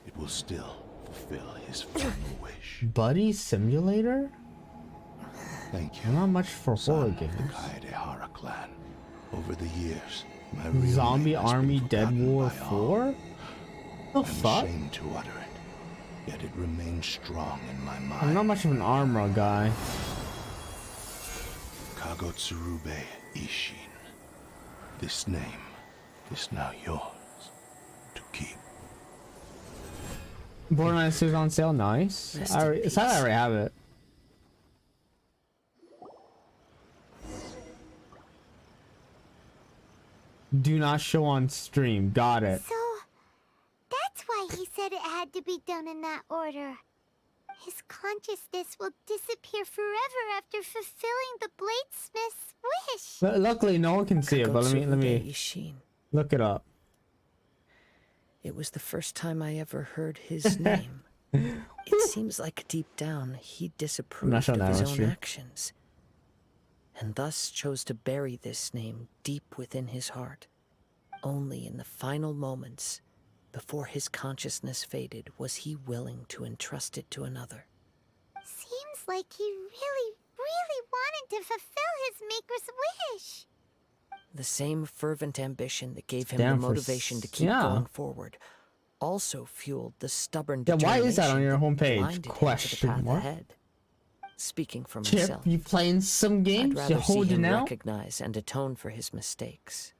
it will still fulfill his final wish. Buddy Simulator? Thank I'm you, not much for horror son of the games. Kaedehara clan. Over the years, my real Zombie name has been Army Dead forgotten War by all. 4? The I'm fuck? ashamed to utter it, yet it remains strong in my mind. I'm not much of an armor guy. Kagotsurube Ishin. This name is now yours to keep. Borderlands 2 is on sale. Nice. Rest I in already, it's not I peace. already have it. Do not show on stream. Got it. So, that's why he said it had to be done in that order. His consciousness will disappear forever after fulfilling the bladesmith's wish. Luckily, no one can see it, but let Kagotsurube me Ishin. look it up. It was the first time I ever heard his name. It seems like deep down he disapproved showing of that his on own stream. actions, and thus chose to bury this name deep within his heart. Only in the final moments, before his consciousness faded, was he willing to entrust it to another. Seems like he really, really wanted to fulfill his maker's wish. The same fervent ambition that gave him Damn, the for motivation to keep yeah. going forward also fueled the stubborn Yeah, why is that on determination your homepage? blinded him to the Question path mark. ahead. Speaking for Chip, myself, you playing some I'd games? You rather see holding him out? recognize and atone for his mistakes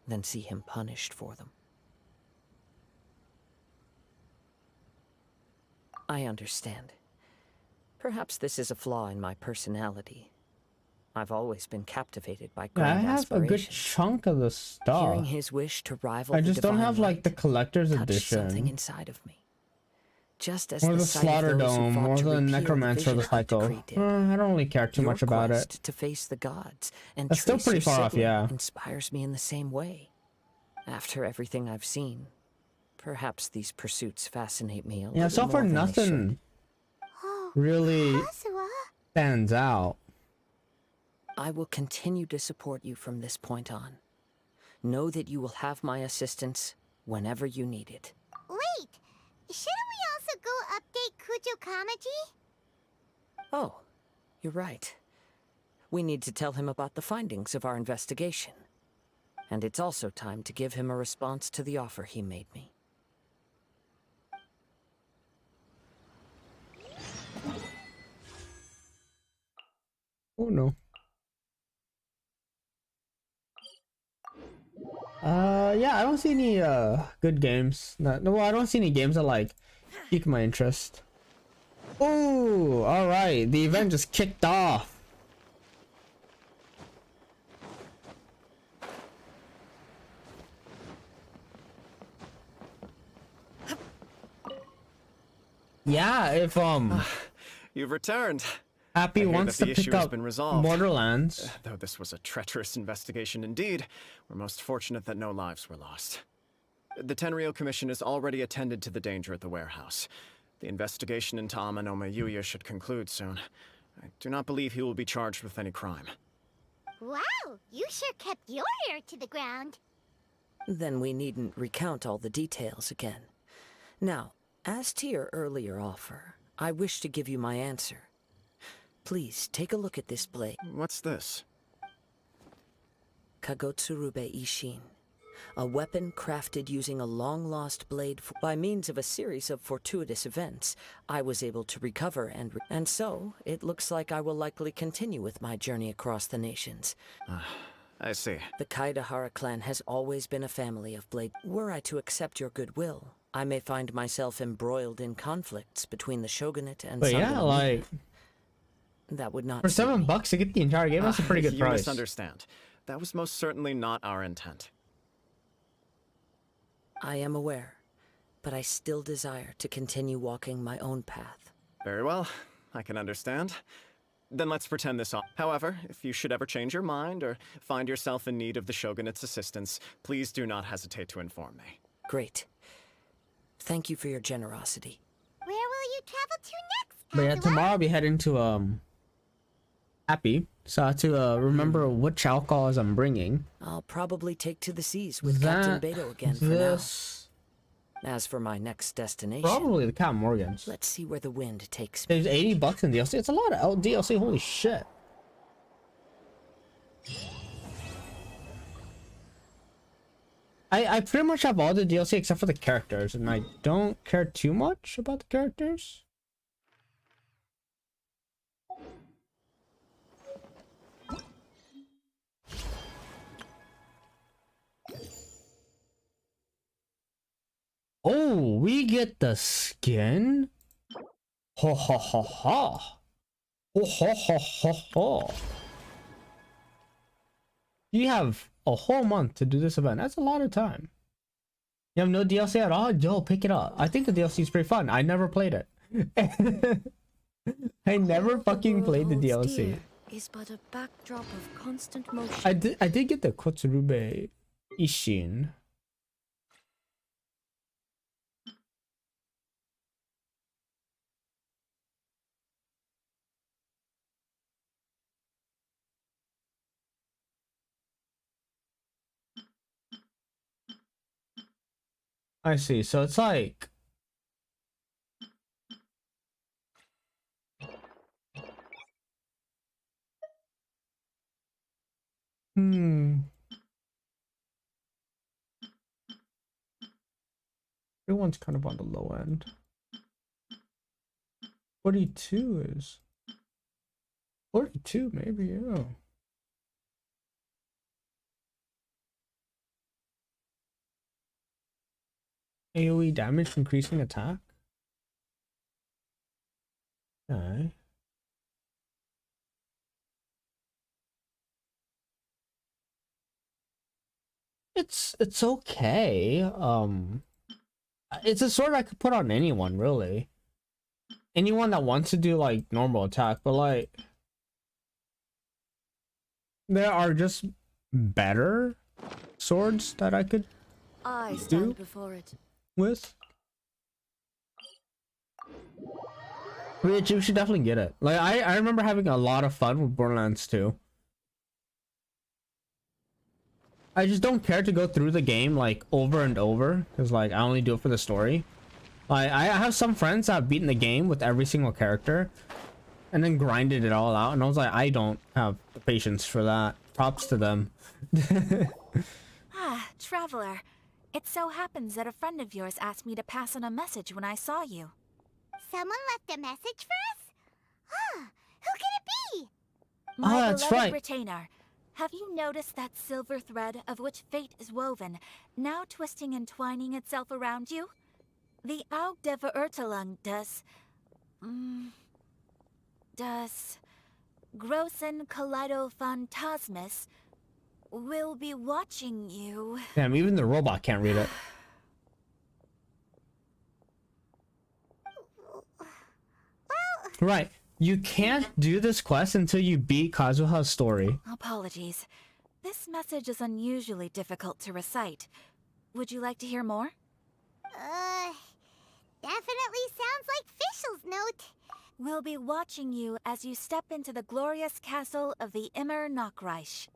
than see him punished for them. I understand. Perhaps this is a flaw in my personality. I've always been captivated by Yeah, I grand have a good aspirations. chunk of the stuff. Hearing his wish to rival I the just don't divine have like the light collector's touched something edition. inside of me. Just as Or the sight of Slaughter those who Dome, fought or to the repeal Necromancer, or the vision of the Psycho. decree did. I don't really care too Your much about it. quest to face the gods and That's still trace pretty your far off, sibling yeah. inspires me in the same way. After everything I've seen, perhaps these pursuits fascinate me a little Yeah, so far more than they nothing should. Oh, really Kazuha. stands out. I will continue to support you from this point on. Know that you will have my assistance whenever you need it. Wait, shouldn't we also go update Kujo Kamaji? Oh, you're right. We need to tell him about the findings of our investigation. And it's also time to give him a response to the offer he made me. Oh no. Yeah, I don't see any good games. No, I don't see any games that like pique my interest. Oh, all right. The event just kicked off. Yeah, if You've returned. Happy I hear wants that to the pick issue has up been resolved. Borderlands. Though this was a treacherous investigation indeed, we're most fortunate that no lives were lost. The Tenryou Commission has already attended to the danger at the warehouse. The investigation into Amanome Yuya should conclude soon. I do not believe he will be charged with any crime. Wow, you sure kept your ear to the ground. Then we needn't recount all the details again. Now, as to your earlier offer, I wish to give you my answer. Please, take a look at this blade. What's this? Kagotsurube Ishin. A weapon crafted using a long-lost blade. By means of a series of fortuitous events, I was able to recover and so, it looks like I will likely continue with my journey across the nations. I see. The Kaidahara clan has always been a family of blade. Were I to accept your goodwill, I may find myself embroiled in conflicts between the shogunate and But yeah, Sandaime. like That would not for suit me. $7 to get the entire game, that's a pretty good You price. misunderstand. That was most certainly not our intent. I am aware, but I still desire to continue walking my own path. Very well, I can understand. Then let's pretend this off. However, if you should ever change your mind or find yourself in need of the Shogunate's assistance, please do not hesitate to inform me. Great. Thank you for your generosity. Where will you travel to next, But yeah, Kazuha? tomorrow I'll be heading to Happy, so I have to remember which alcohols I'm bringing. I'll probably take to the seas with Captain Beto again for this, now. As for my next destination, probably the Cat Morgans. let's see where the wind takes me. There's $80 in DLC. It's a lot of DLC. Holy shit. I pretty much have all the DLC except for the characters, and I don't care too much about the characters. Oh, we get the skin? Ha ha ha ha. Oh ha ha ha ha. You have a whole month to do this event. That's a lot of time. You have no DLC at all? Yo, pick it up. I think the DLC is pretty fun. I never played it. I never fucking played the DLC. Is but a backdrop of constant motion. I did get the Kotsurube Ishin. I see. So it's like everyone's kind of on the low end. 42 is 42 maybe, yeah. AoE damage increasing attack. Okay. It's okay. It's a sword I could put on anyone, really. Anyone that wants to do like normal attack, but like there are just better swords that I could I stand before it. with. Which you should definitely get it. Like I remember having a lot of fun with Borderlands 2. I just don't care to go through the game like over and over because like I only do it for the story. Like I have some friends that have beaten the game with every single character and then grinded it all out, and I was like, I don't have the patience for that. Props to them. Traveler. It so happens that a friend of yours asked me to pass on a message when I saw you. Someone left a message for us? Who could it be? My that's beloved right. retainer, have you noticed that silver thread of which fate is woven, now twisting and twining itself around you? The Aug der Verurteilung does Großen Kaleido-Phantasmus will be watching you. Damn, even the robot can't read it. Right. You can't do this quest until you beat Kazuha's story. Apologies. This message is unusually difficult to recite. Would you like to hear more? Definitely sounds like Fischl's note. We'll be watching you as you step into the glorious castle of the Immer Nachreich.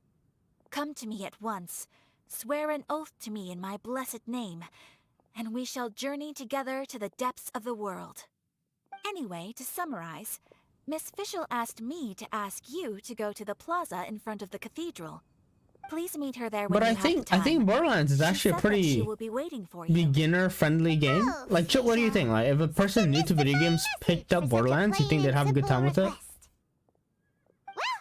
Come to me at once. Swear an oath to me in my blessed name, and we shall journey together to the depths of the world. Anyway, to summarize, Miss Fischl asked me to ask you to go to the plaza in front of the cathedral. Please meet her there when But you have the time. I think Borderlands is She actually a said that she pretty will be waiting for you. beginner-friendly game. Oh, Like, Chip, what do you think? Like, if a person new to video games picked up Borderlands, you think they'd have a good time with it? Well,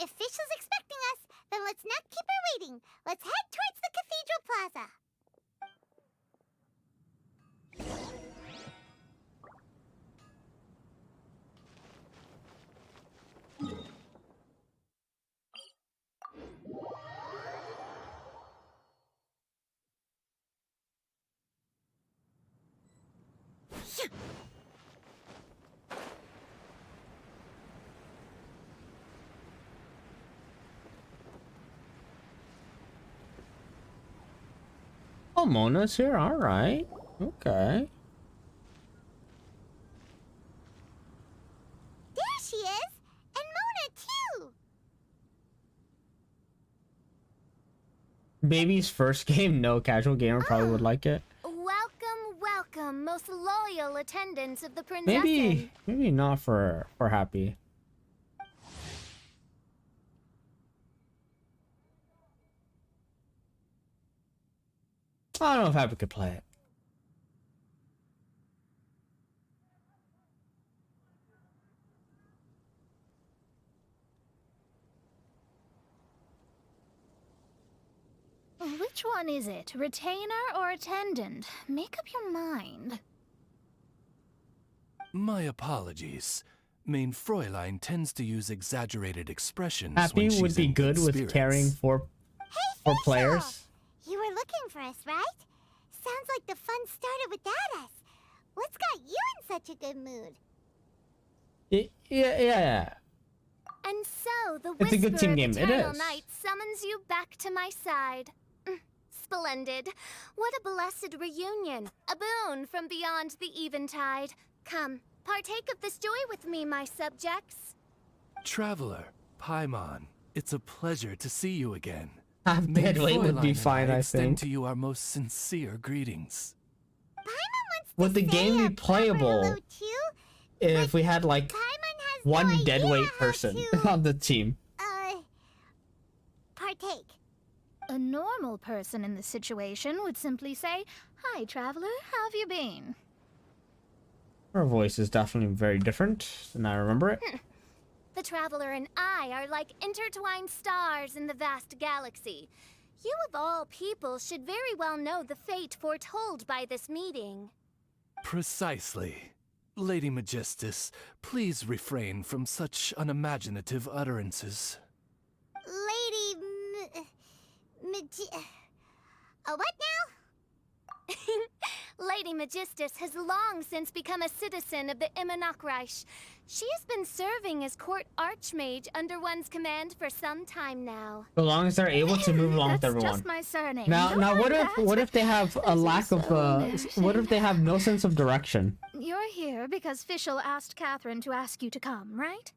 if Fischl's expecting us, then let's not keep her waiting. Let's head towards the cathedral plaza. Oh, Mona's here? Alright. Okay. There she is! And Mona, too! Baby's first game? No, casual gamer probably would like it. Welcome, welcome, most loyal attendants of the Princess. Maybe not for Happy. I don't know if Happy could play it. Which one is it? Retainer or attendant? Make up your mind. My apologies. Main Fräulein tends to use exaggerated expressions Happy when she's would be in good with spirits. caring for players. You were looking for us, right? Sounds like the fun started without us. What's got you in such a good mood? Yeah. And so, the It's a good Whisper team of game. It Eternal is. Night summons you back to my side. Splendid. What a blessed reunion. A boon from beyond the eventide. Come, partake of this joy with me, my subjects. Traveler, Paimon, it's a pleasure to see you again. Half Main dead weight would be Fräulein and fine, I extend think. to you our most sincere greetings. Would the game be playable if we had like one deadweight person on the team? Partake. A normal person in this situation would simply say, "Hi, traveler, how have you been?" Her voice is definitely very different than I remember it. The traveler and I are like intertwined stars in the vast galaxy. You of all people should very well know the fate foretold by this meeting. Precisely. Lady Magistus, please refrain from such unimaginative utterances. Lady what now? Lady Magistus has long since become a citizen of the Immer Nachreich. She has been serving as court archmage under one's command for some time now. So long as they're able to move along with That's everyone. just my surname. Now, Don't what worry if that. they have a lack of what if they have no sense of direction? You're here because Fischl asked Catherine to ask you to come, right?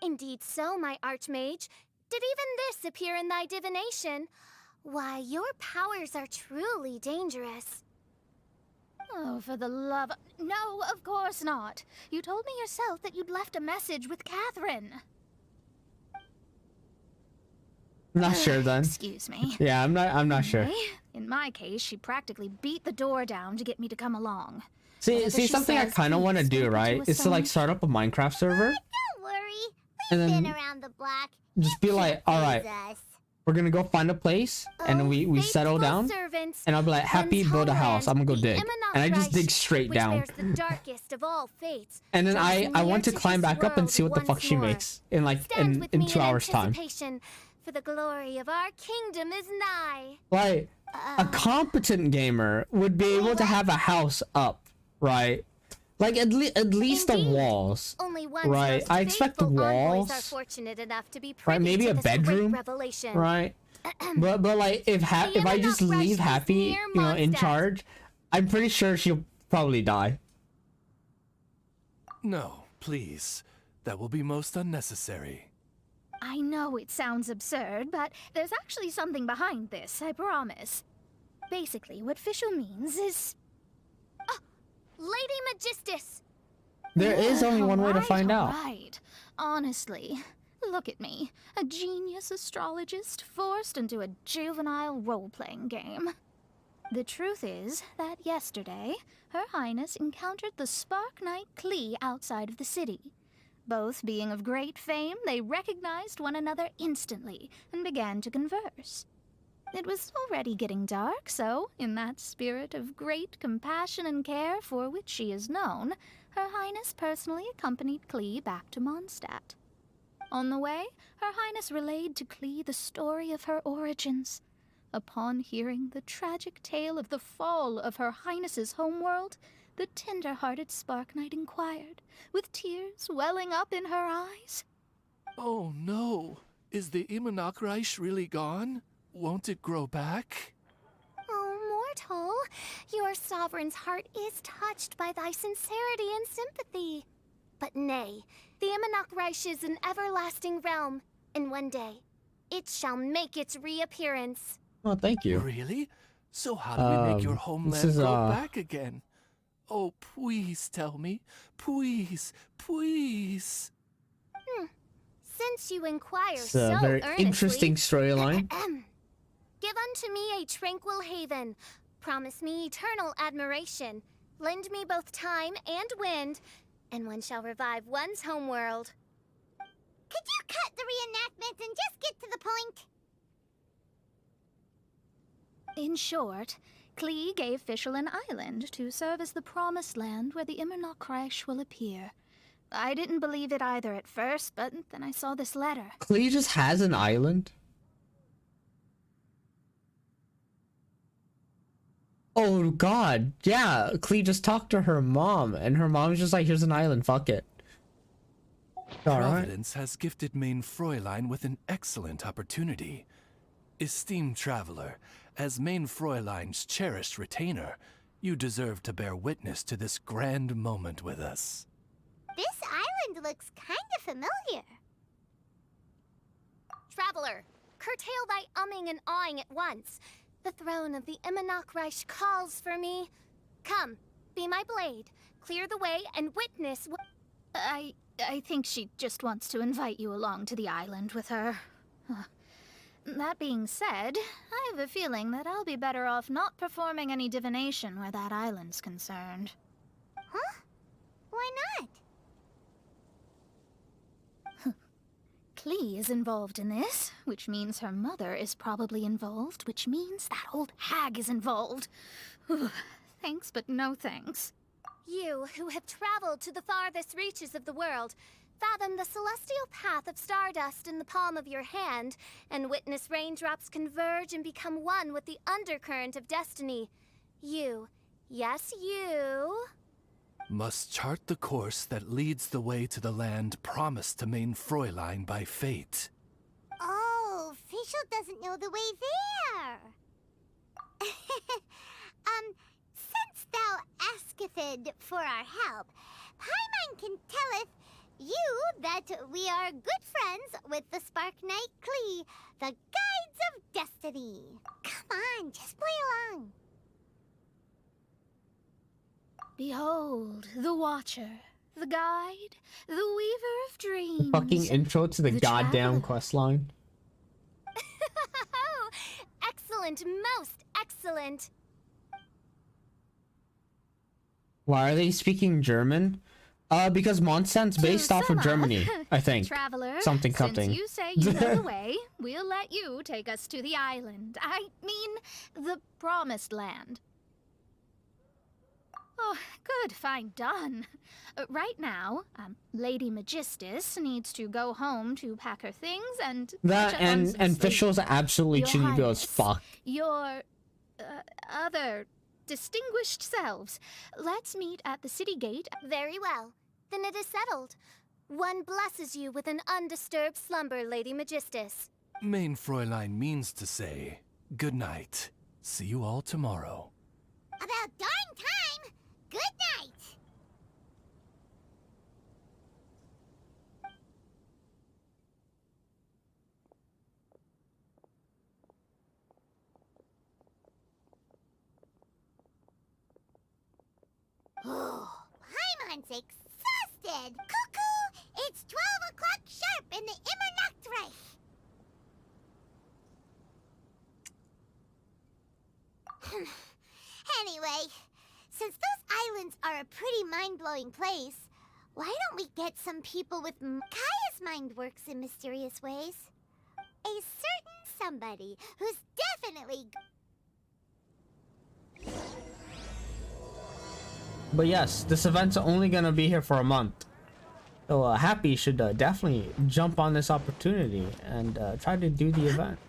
Indeed so, my archmage. Did even this appear in thy divination? Why, your powers are truly dangerous. Oh, for the love of... No, of course not. You told me yourself that you'd left a message with Catherine. Not sure then. Excuse me. Yeah, I'm not sure. Anyway, in my case, she practically beat the door down to get me to come along. See, Whatever she something I says, kind of want to please do, slip right? into a Is to like song. start up a Minecraft server. Don't worry. And We've been then around the block. just be like, all right, Us. we're gonna go find a place, and Oh, we settle faithful down, servants, and I'll be like, happy, one's build a house. I'm homeland, gonna go the dig, and I just dig Immanok straight which down. bears the darkest of all fates, And then draws I near want to to climb this back up and see what the world fuck once she more. makes in like Stand with in me 2 hours time. anticipation, for the glory of our kingdom is nigh. Like a competent gamer would be able to have a house up, right? Like at least the Indeed. walls, Only one's right? most I expect the faithful envoys walls, are fortunate enough to be right? privy Maybe to a this great bedroom, revelation. right? but like if I just Immanok leave Rush is Happy, near you know, in Mondstadt. charge, I'm pretty sure she'll probably die. No, please. That will be most unnecessary. I know it sounds absurd, but there's actually something behind this, I promise. Basically, what Fischl means is... Lady Magistus! There is only one way to find out. Right. Honestly, look at me. A genius astrologist forced into a juvenile role-playing game. The truth is that yesterday, Her Highness encountered the Spark Knight Klee outside of the city. Both being of great fame, they recognized one another instantly and began to converse. It was already getting dark, so, in that spirit of great compassion and care for which she is known, Her Highness personally accompanied Klee back to Mondstadt. On the way, Her Highness relayed to Klee the story of her origins. Upon hearing the tragic tale of the fall of Her Highness's homeworld, the tender-hearted Spark Knight inquired, with tears welling up in her eyes. Oh no! Is the Immanok Reich really gone? Won't it grow back? Oh, mortal, your sovereign's heart is touched by thy sincerity and sympathy. But nay, the Immanok Reich is an everlasting realm, and one day, it shall make its reappearance. Oh, thank you. Really? So how do we make your homeland is, grow back again? Oh, please tell me. Please, please. Since you inquire It's so a very earnestly, interesting storyline. give unto me a tranquil haven. Promise me eternal admiration. Lend me both time and wind, and one shall revive one's homeworld. Could you cut the reenactment and just get to the point? In short, Klee gave Fischl an island to serve as the promised land where the Immanok Reich will appear. I didn't believe it either at first, but then I saw this letter. Klee just has an island. Oh god, yeah. Klee just talked to her mom, and her mom's just like, "Here's an island, fuck it." All right. Providence has gifted Main Fräulein with an excellent opportunity. Esteemed traveler, as Main Fräulein's cherished retainer, you deserve to bear witness to this grand moment with us. This island looks kind of familiar. Traveler, curtail thy umming and awing at once. The throne of the Immanok Reich calls for me. Come, be my blade, clear the way, and witness I think she just wants to invite you along to the island with her. That being said, I have a feeling that I'll be better off not performing any divination where that island's concerned. Huh? Why not? Klee is involved in this, which means her mother is probably involved, which means that old hag is involved. Thanks, but no thanks. You, who have traveled to the farthest reaches of the world, fathom the celestial path of stardust in the palm of your hand, and witness raindrops converge and become one with the undercurrent of destiny. You, yes, you... Must chart the course that leads the way to the land promised to Main Fräulein by fate. Oh, Fischl doesn't know the way there. Since thou asketh for our help, Paimon can telleth you that we are good friends with the Spark Knight Klee, the Guides of Destiny. Come on, just play along. Behold, the Watcher, the Guide, the Weaver of Dreams. Fucking intro to the goddamn traveler. questline. Excellent, most excellent. Why are they speaking German? Because Mondstadt's based off of Germany, I think. Traveler, Something. since you say you know the way, we'll let you take us to the island. I mean, the promised land. Oh, good, fine, done. Right now, Lady Magistus needs to go home to pack her things and That catch up on some and sleep. Fischl's absolutely Your Chunibyo as Highness, fuck. Your other distinguished selves. Let's meet at the city gate. Very well. Then it is settled. One blesses you with an undisturbed slumber, Lady Magistus. Main Fräulein means to say, good night. See you all tomorrow. About darn time! Good night! Oh, Paimon's exhausted! Cuckoo! It's 12 o'clock sharp in the Immernachtreich! Anyway, since those islands are a pretty mind-blowing place, why don't we get some people with Kaya's mind works in mysterious ways? A certain somebody who's definitely... But yes, this event's only gonna be here for a month. So Happy should definitely jump on this opportunity and try to do the event.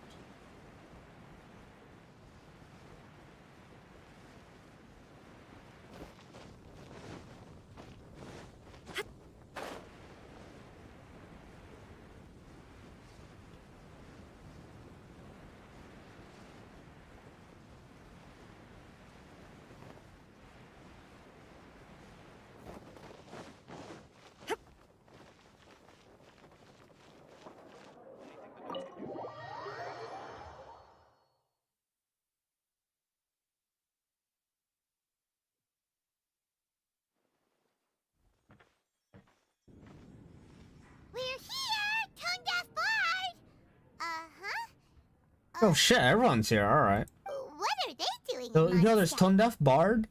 We're here! Tone Deaf Bard! Uh-huh. Oh shit, everyone's here, alright. What are they doing So, in you know, there's Mondstadt? Tone Deaf Bard,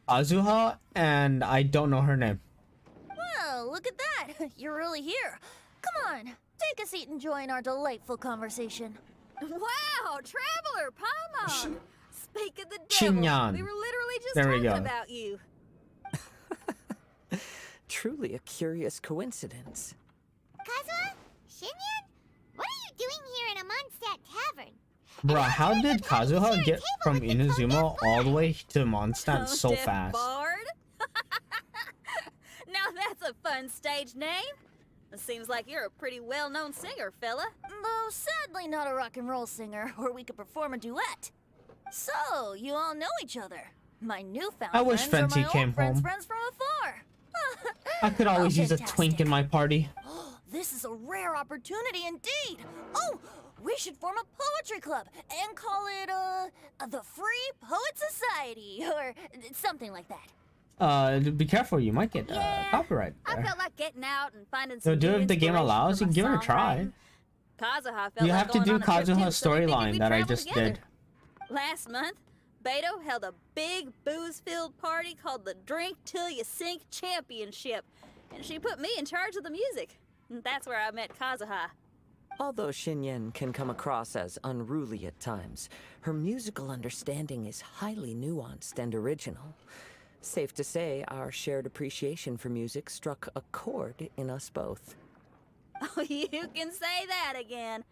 Azuha, and I don't know her name. Well, look at that. You're really here. Come on, take a seat and join our delightful conversation. Wow, Traveler, Paimon! Speak of the devil, Chinyan. we were literally just There we talking go. about you. Truly a curious coincidence. Kazuha? Shinyan? What are you doing here in a Mondstadt tavern? Bruh, how did Kazuha get from Inazuma all the way to Mondstadt Tone so Deaf fast? Bard? Now that's a fun stage name. It seems like you're a pretty well-known singer, fella. Though sadly not a rock and roll singer, or we could perform a duet. So, you all know each other. My newfound I wish friends are Fenty my came old friends' home. friends from afar. I could always Oh, use a fantastic. twink in my party. This is a rare opportunity indeed. Oh, we should form a poetry club and call it, the Free Poet Society, or something like that. Be careful, you might get copyright I there. felt like getting out and finding So some do new it if the game inspiration allows, for you my can give it a try. songwriting. Kazuha felt You like have to going do on a trip too, Kazuha's so we figured storyline we'd that I travel just together. did. Last month, Beto held a big booze-filled party called the Drink Till You Sink Championship, and she put me in charge of the music. And that's where I met Kazuha. Although Xinyan can come across as unruly at times, her musical understanding is highly nuanced and original. Safe to say, our shared appreciation for music struck a chord in us both. Oh, you can say that again.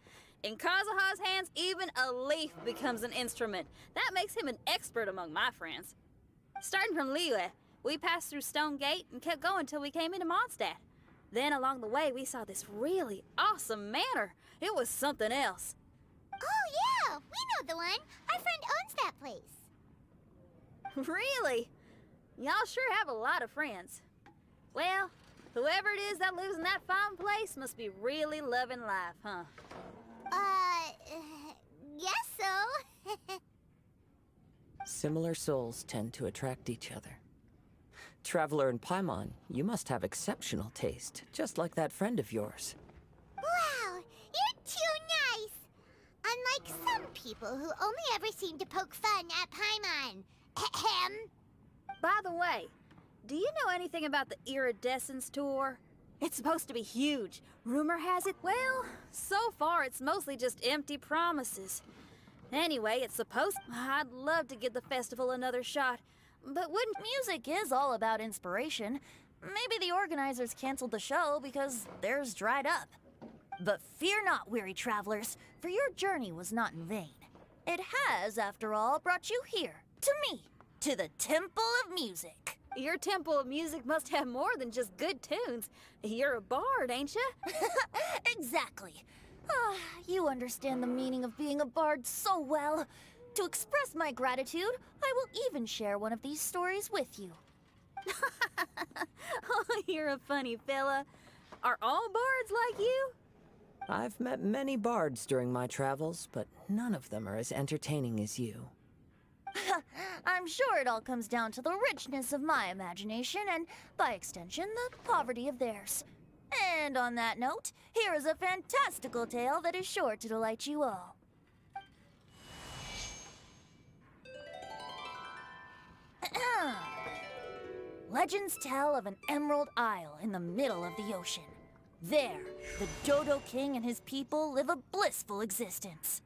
In Kazuha's hands, even a leaf becomes an instrument. That makes him an expert among my friends. Starting from Liyue, we passed through Stone Gate and kept going till we came into Mondstadt. Then along the way, we saw this really awesome manor. It was something else. Oh, yeah, we know the one. Our friend owns that place. Really? Y'all sure have a lot of friends. Well, whoever it is that lives in that fine place must be really loving life, huh? Guess so. Similar souls tend to attract each other. Traveler and Paimon, you must have exceptional taste, just like that friend of yours. Wow, you're too nice. Unlike some people who only ever seem to poke fun at Paimon. Ahem. By the way, do you know anything about the Iridescence tour? It's supposed to be huge. Rumor has it, well, so far it's mostly just empty promises. Anyway, it's supposed... I'd love to give the festival another shot, but wouldn't... Music is all about inspiration. Maybe the organizers canceled the show because theirs dried up. But fear not, weary travelers, for your journey was not in vain. It has, after all, brought you here, to me, to the Temple of Music. Your Temple of Music must have more than just good tunes. You're a bard, ain't you? Exactly. Ah, you understand the meaning of being a bard so well. To express my gratitude, I will even share one of these stories with you. Oh, you're a funny fella. Are all bards like you? I've met many bards during my travels, but none of them are as entertaining as you. I'm sure it all comes down to the richness of my imagination and, by extension, the poverty of theirs. And on that note, here is a fantastical tale that is sure to delight you all. Legends tell of an emerald isle in the middle of the ocean. There, the Dodo King and his people live a blissful existence.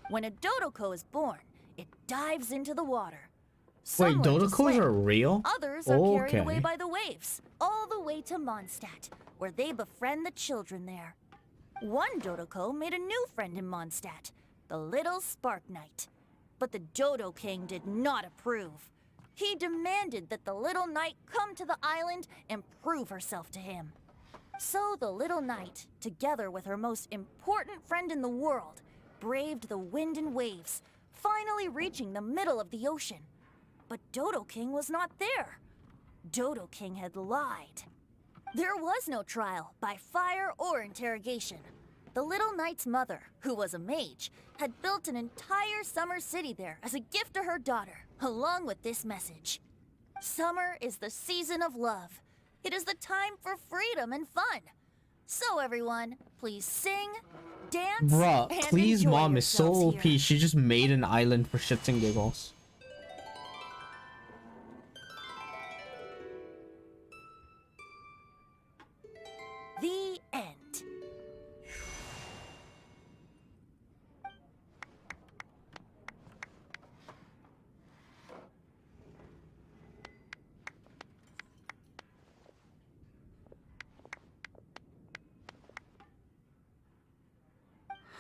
When a Dodoko is born, it dives into the water. Wait, Some learn to Dodokos swim. are real? Others are carried Okay. away by the waves, all the way to Mondstadt, where they befriend the children there. One Dodoko made a new friend in Mondstadt, the little Spark Knight. But the Dodo King did not approve. He demanded that the little knight come to the island and prove herself to him. So the little knight, together with her most important friend in the world, braved the wind and waves, finally reaching the middle of the ocean. But Dodo King was not there. Dodo King had lied. There was no trial by fire or interrogation. The little knight's mother, who was a mage, had built an entire summer city there as a gift to her daughter, along with this message. Summer is the season of love. It is the time for freedom and fun. So everyone, please sing, dance, Bruh, and please, enjoy mom is so yourselves OP. here. She just made an island for shits and giggles. The end.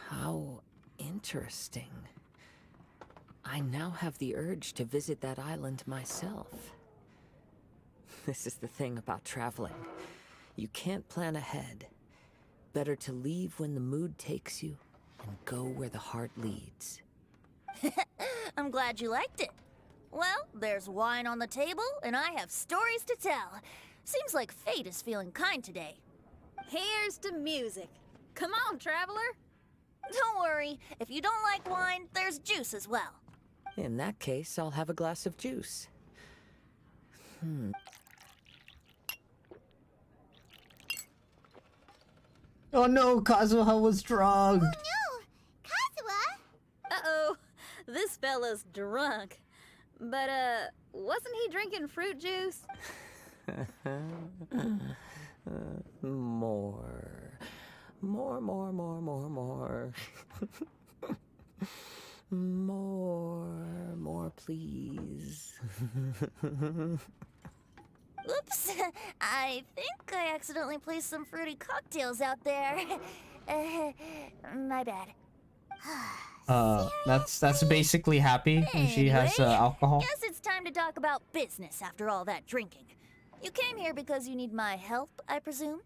How interesting. I now have the urge to visit that island myself. This is the thing about traveling. You can't plan ahead. Better to leave when the mood takes you and go where the heart leads. I'm glad you liked it. Well, there's wine on the table, and I have stories to tell. Seems like fate is feeling kind today. Here's to music. Come on, traveler. Don't worry, if you don't like wine, there's juice as well. In that case, I'll have a glass of juice. Oh no, Kazuha was drugged. No! Kazuha! Uh-oh, this fella's drunk. But, wasn't he drinking fruit juice? More. More. More, please. Oops, I think I accidentally placed some fruity cocktails out there. My bad. That's basically Happy when she has Anyway, alcohol. Guess it's time to talk about business after all that drinking. You came here because you need my help, I presume?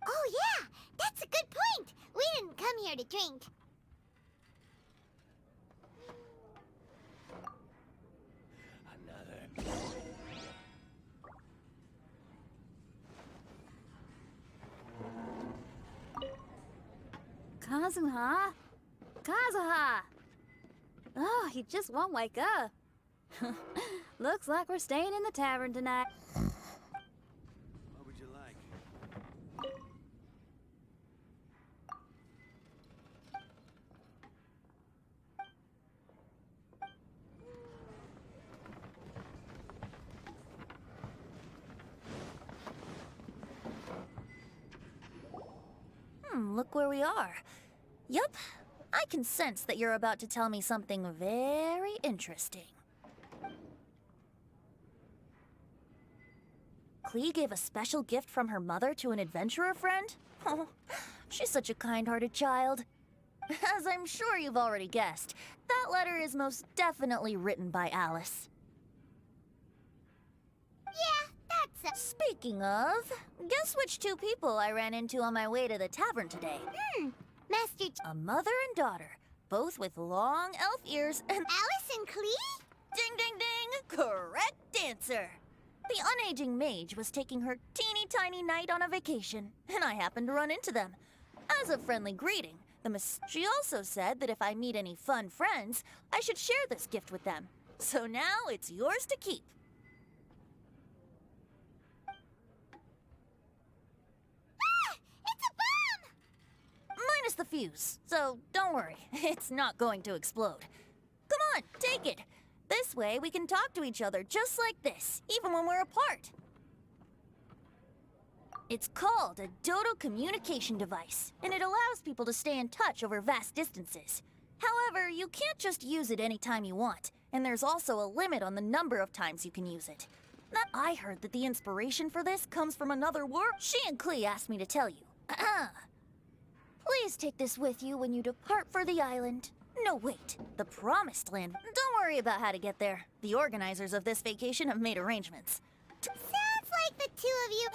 Oh yeah, that's a good point. We didn't come here to drink. Kazuha? Kazuha! Oh, he just won't wake up. Looks like we're staying in the tavern tonight. What would you like? look where we are. Yup, I can sense that you're about to tell me something very interesting. Klee gave a special gift from her mother to an adventurer friend? Oh, she's such a kind-hearted child. As I'm sure you've already guessed, that letter is most definitely written by Alice. Yeah, that's Speaking of, guess which two people I ran into on my way to the tavern today? Master A mother and daughter, both with long elf ears and... Alice and Klee? Ding ding ding! Correct answer! The unaging mage was taking her teeny tiny knight on a vacation, and I happened to run into them. As a friendly greeting, she also said that if I meet any fun friends, I should share this gift with them. So now it's yours to keep. Ah! It's a bomb! Minus the fuse, so don't worry, it's not going to explode. Come on, take it. This way we can talk to each other just like this, even when we're apart. It's called a Dodo communication device, and it allows people to stay in touch over vast distances. However, you can't just use it anytime you want, and there's also a limit on the number of times you can use it. Now, I heard that the inspiration for this comes from another world. She and Klee asked me to tell you. Please take this with you when you depart for the island. No, wait, the Promised Land. Don't worry about how to get there. The organizers of this vacation have made arrangements. Sounds like the two of you.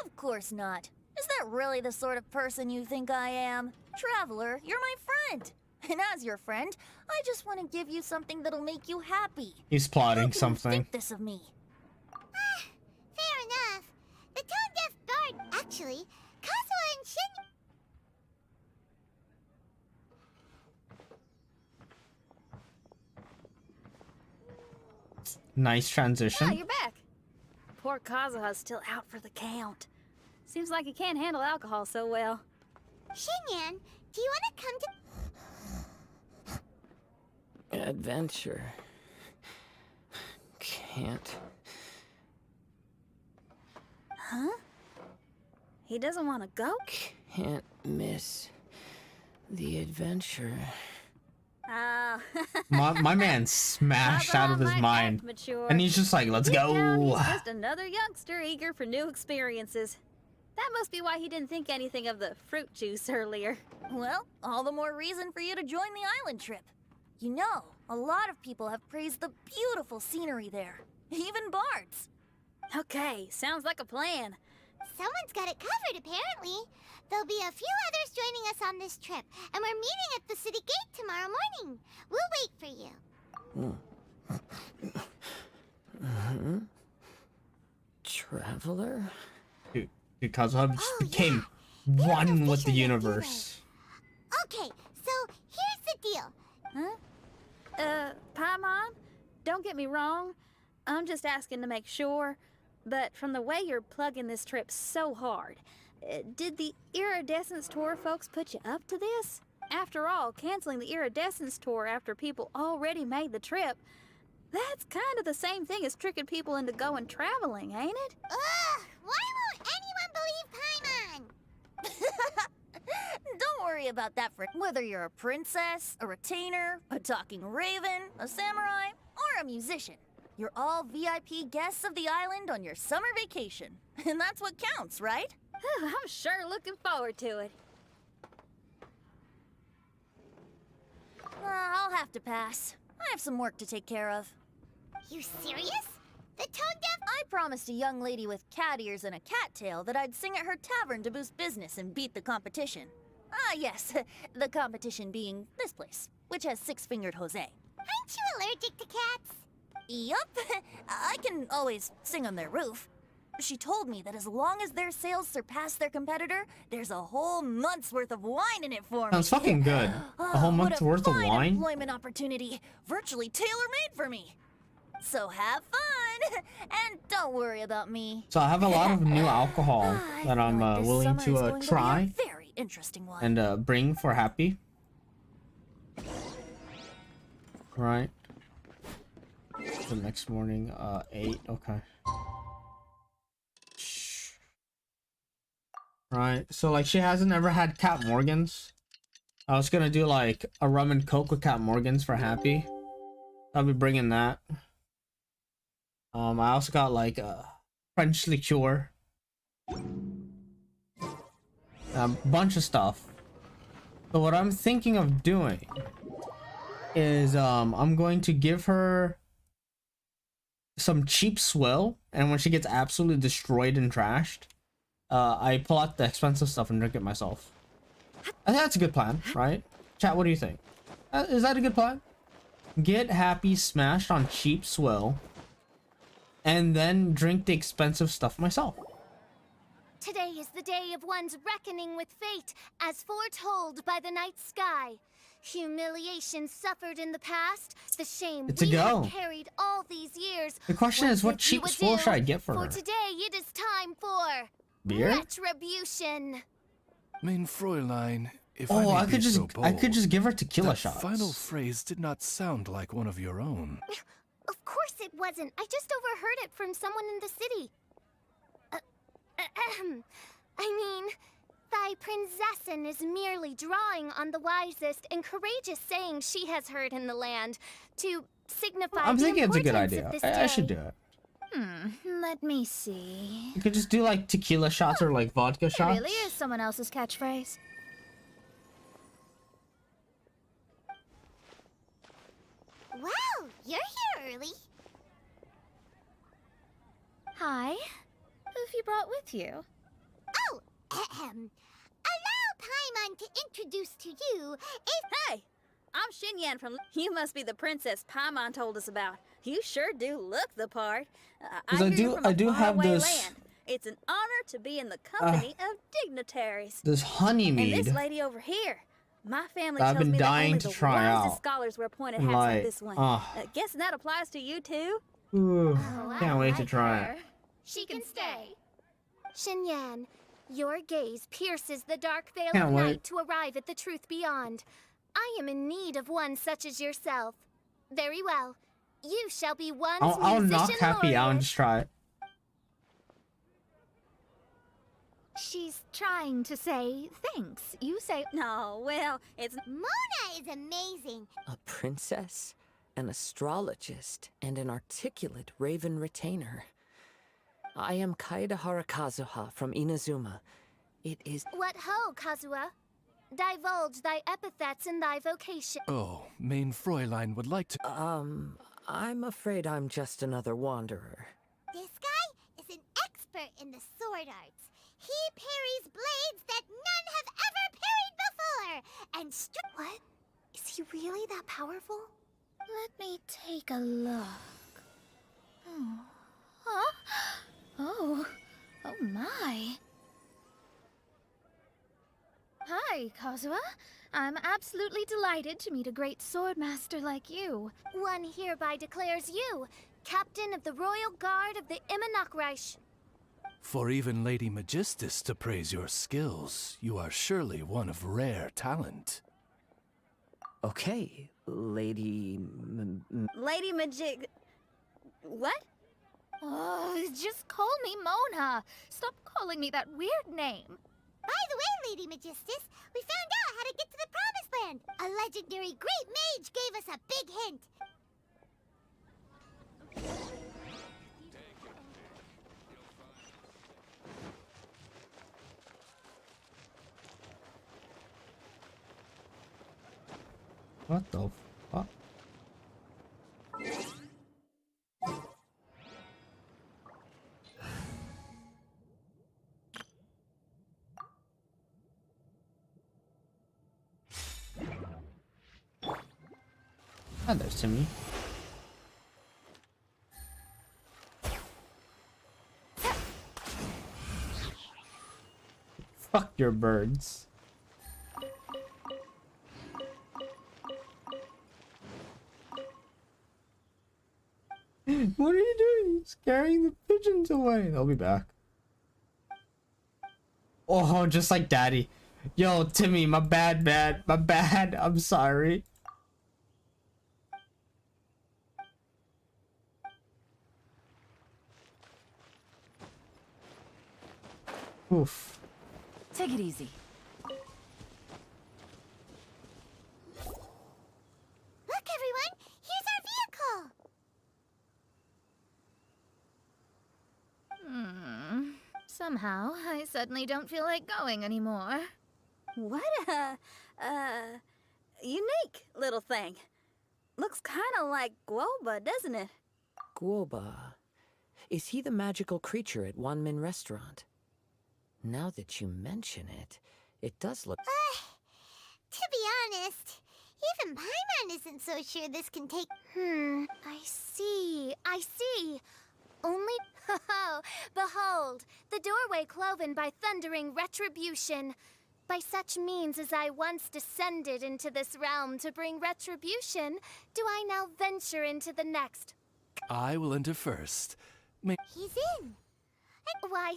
Of course not. Is that really the sort of person you think I am? Traveler, you're my friend. And as your friend, I just want to give you something that'll make you happy. He's plotting How can something. you think this of me? Fair enough. The tone-deaf bard, actually, Kazuha and Shin... Nice transition. Yeah, you're back. Poor Kazuha's still out for the count. Seems like he can't handle alcohol so well. Shinyan, do you want to come to... Adventure. Can't. Huh? He doesn't want to go? Can't miss the adventure. Oh. My man smashed out of his mind. Mature. And he's just like, let's Deep down, go. he's just another youngster eager for new experiences. That must be why he didn't think anything of the fruit juice earlier. Well, all the more reason for you to join the island trip. You know, a lot of people have praised the beautiful scenery there. Even bards. Okay, sounds like a plan. Someone's got it covered, apparently. There'll be a few others joining us on this trip, and we're meeting at the city gate tomorrow morning. We'll wait for you. Traveler? Dude, Kazuha just became yeah. one with the universe. Okay, so here's the deal. Huh? Paimon, don't get me wrong. I'm just asking to make sure. But from the way you're plugging this trip so hard, did the Iridescence Tour folks put you up to this? After all, canceling the Iridescence Tour after people already made the trip, that's kind of the same thing as tricking people into going traveling, ain't it? Ugh! Why won't anyone believe Paimon? Don't worry about that, friend. Whether you're a princess, a retainer, a talking raven, a samurai, or a musician, you're all VIP guests of the island on your summer vacation. And that's what counts, right? I'm sure looking forward to it. I'll have to pass. I have some work to take care of. You serious? The tone-deaf... I promised a young lady with cat ears and a cattail that I'd sing at her tavern to boost business and beat the competition. Ah, yes, the competition being this place, which has six-fingered Jose. Aren't you allergic to cats? Yup, I can always sing on their roof. She told me that as long as their sales surpass their competitor, there's a whole month's worth of wine in it for me. Sounds fucking good. A whole month's worth of wine? Employment opportunity, virtually tailor-made for me. So have fun, and don't worry about me. So I have a lot of new alcohol that I'm willing to try very interesting one. and bring for Happy. Right. The next morning, 8, okay. Right, so like she hasn't ever had Cat Morgans. I was gonna do like a rum and coke with Cat Morgans for Happy. I'll be bringing that. I also got like a French liqueur. A bunch of stuff. So what I'm thinking of doing is I'm going to give her some cheap swill, and when she gets absolutely destroyed and trashed, I pull out the expensive stuff and drink it myself. I think that's a good plan, right? Chat, what do you think? Is that a good plan? Get Happy smashed on cheap swill, and then drink the expensive stuff myself. Today is the day of one's reckoning with fate, as foretold by the night sky. Humiliation suffered in the past, the shame It's a we go. have carried all these years. The question is, what cheap swill should I get for her? For today, it is time for Beer? retribution. Mein Fräulein, if Oh, I I may could be just so bold, I could just give her tequila that shots. final phrase did not sound like one of your own. Of course it wasn't. I just overheard it from someone in the city. I mean, thy prinzessin is merely drawing on the wisest and courageous sayings she has heard in the land to signify I'm the thinking it's a good importance idea. of this I should day. do it. Let me see. You could just do like tequila shots or like vodka It shots. really is someone else's catchphrase. Wow, you're here early. Hi. Who've you brought with you? Oh, allow Paimon to introduce to you Hey, I'm Xinyan from... You must be the princess Paimon told us about. You sure do look the part. I 'Cause hear you're from a I do have faraway this- land. It's an honor to be in the company of dignitaries. This honey And mead. this lady over here. My family I've tells been me that dying only to the try wisest out. scholars wear pointed hats Like, like this one. Guessing that applies to you too? Ooh, I can't wait to like try her. it. She can stay. Xinyan, your gaze pierces the dark veil Can't of wait. night to arrive at the truth beyond. I am in need of one such as yourself. Very well. You shall be one's I'll knock musician Happy out and laureate. just try it. She's trying to say thanks. You say... No, well, it's... Mona is amazing. A princess, an astrologist, and an articulate raven retainer. I am Kaida Harakazuha from Inazuma. It is... What ho, Kazuha? Divulge thy epithets and thy vocation. Oh, Mein Fräulein would like to... I'm afraid I'm just another wanderer. This guy is an expert in the sword arts. He parries blades that none have ever parried before. And what? Is he really that powerful? Let me take a look. Oh. Huh? Oh. Oh my. Hi, Kazuha. I'm absolutely delighted to meet a great swordmaster like you. One hereby declares you captain of the Royal Guard of the Immanokreich. For even Lady Magistus to praise your skills, you are surely one of rare talent. Okay, Lady... Lady Majig... What? Oh, just call me Mona. Stop calling me that weird name. By the way, Lady Magistus, we found out how to get to the Promised Land. A legendary great mage gave us a big hint. What the fuck? Ah, there's Timmy. Fuck your birds. What are you doing? Scaring the pigeons away. They'll be back. Oh, just like Daddy. Yo, Timmy, my bad, man. My bad. I'm sorry. Oof. Take it easy. Look, everyone! Here's our vehicle! Somehow, I suddenly don't feel like going anymore. What a, unique little thing. Looks kinda like Guoba, doesn't it? Guoba. Is he the magical creature at Wanmin Restaurant? Now that you mention it, it does look... To be honest, even Paimon isn't so sure this can take... I see. Only... Oh, behold, the doorway cloven by thundering retribution. By such means as I once descended into this realm to bring retribution, do I now venture into the next. I will enter first. He's in! Why,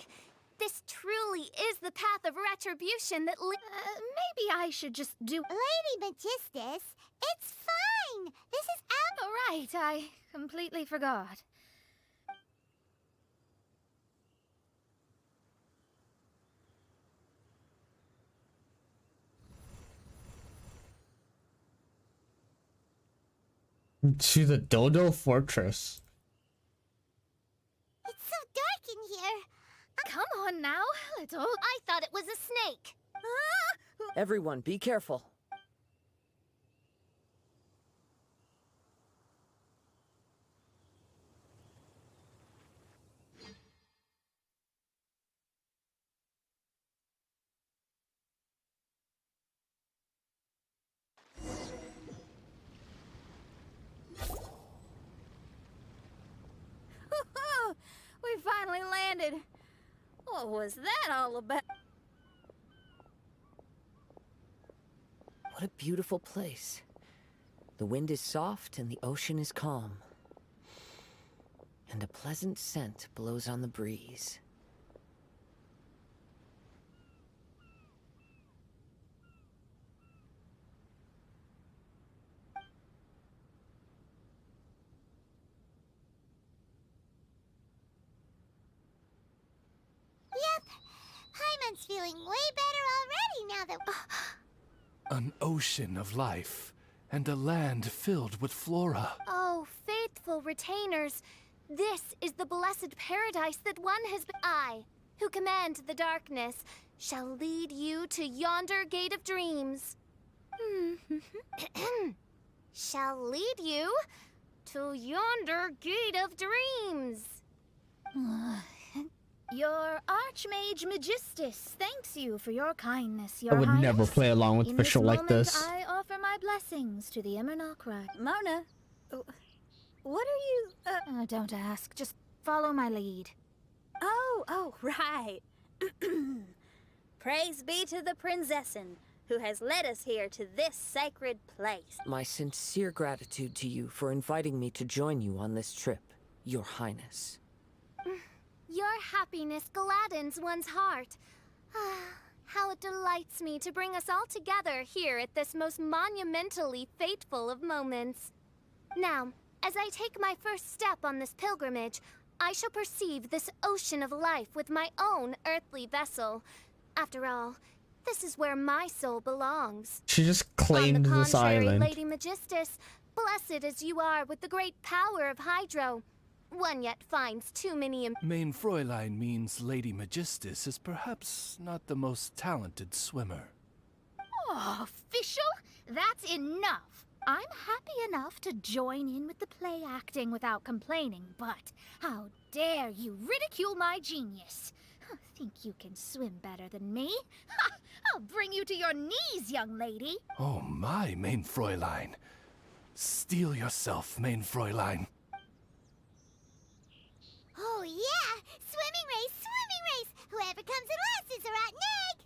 this truly is the path of retribution that Maybe I should just do... Lady Magistus, it's fine! This is Oh, right, I completely forgot. To the Dodo Fortress. It's so dark in here. Come on now, little... I thought it was a snake. Everyone, be careful. We finally landed. What was that all about? What a beautiful place. The wind is soft and the ocean is calm. And a pleasant scent blows on the breeze. Yep. Paimon's feeling way better already now that... An ocean of life, and a land filled with flora. Oh, faithful retainers, this is the blessed paradise that one has been... I, who command the darkness, shall lead you to yonder gate of dreams. Shall lead you to yonder gate of dreams. Your Archmage Magistus thanks you for your kindness, I Your would Highness. never play along with In official this like moment, this. I offer my blessings to the Emmernockrai. Mona, what are you, Don't ask, just follow my lead. Oh, right. Praise be to the Prinzessin, who has led us here to this sacred place. My sincere gratitude to you for inviting me to join you on this trip, Your Highness. Your happiness gladdens one's heart. How it delights me to bring us all together here at this most monumentally fateful of moments. Now, as I take my first step on this pilgrimage, I shall perceive this ocean of life with my own earthly vessel. After all, this is where my soul belongs. She just claimed On the this contrary, island. Lady Magistus, blessed as you are with the great power of Hydro, one yet finds too many... Main Fräulein means Lady Magistus is perhaps not the most talented swimmer. Oh, official? That's enough. I'm happy enough to join in with the play acting without complaining, but how dare you ridicule my genius? Think you can swim better than me? Ha! I'll bring you to your knees, young lady. Oh my, Main Fräulein. Steel yourself, Main Fräulein. Oh yeah! Swimming race! Whoever comes in last is a rotten egg!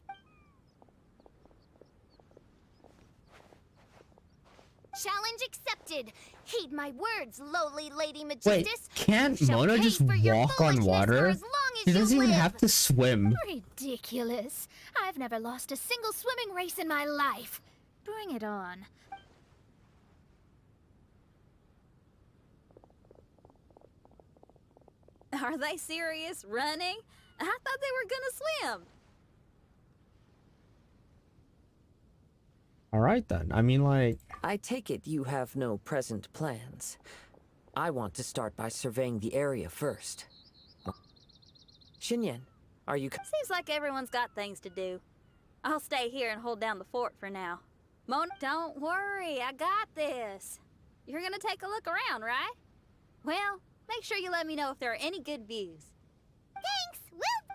Challenge accepted. Heed my words, lowly Lady Magistus. Wait, can't Shall Mona pay just for your walk on foolishness for water? as long as She doesn't you even live. have to swim. Ridiculous. I've never lost a single swimming race in my life. Bring it on. Are they serious running? I thought they were gonna swim. All right then. I mean, like, I take it you have no present plans. I want to start by surveying the area first. Xinyan, are you... Seems like everyone's got things to do. I'll stay here and hold down the fort for now. Mona, don't worry, I got this. You're gonna take a look around, right? Well, make sure you let me know if there are any good views. Thanks, Will.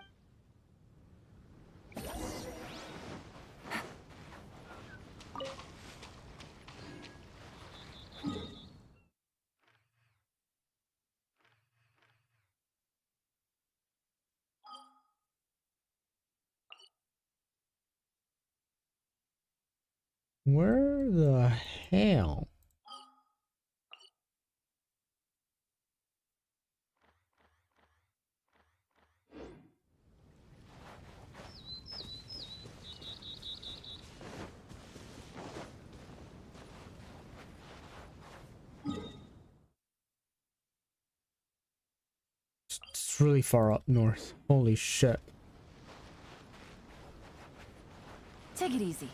where the hell? It's really far up north. Holy shit. Take it easy.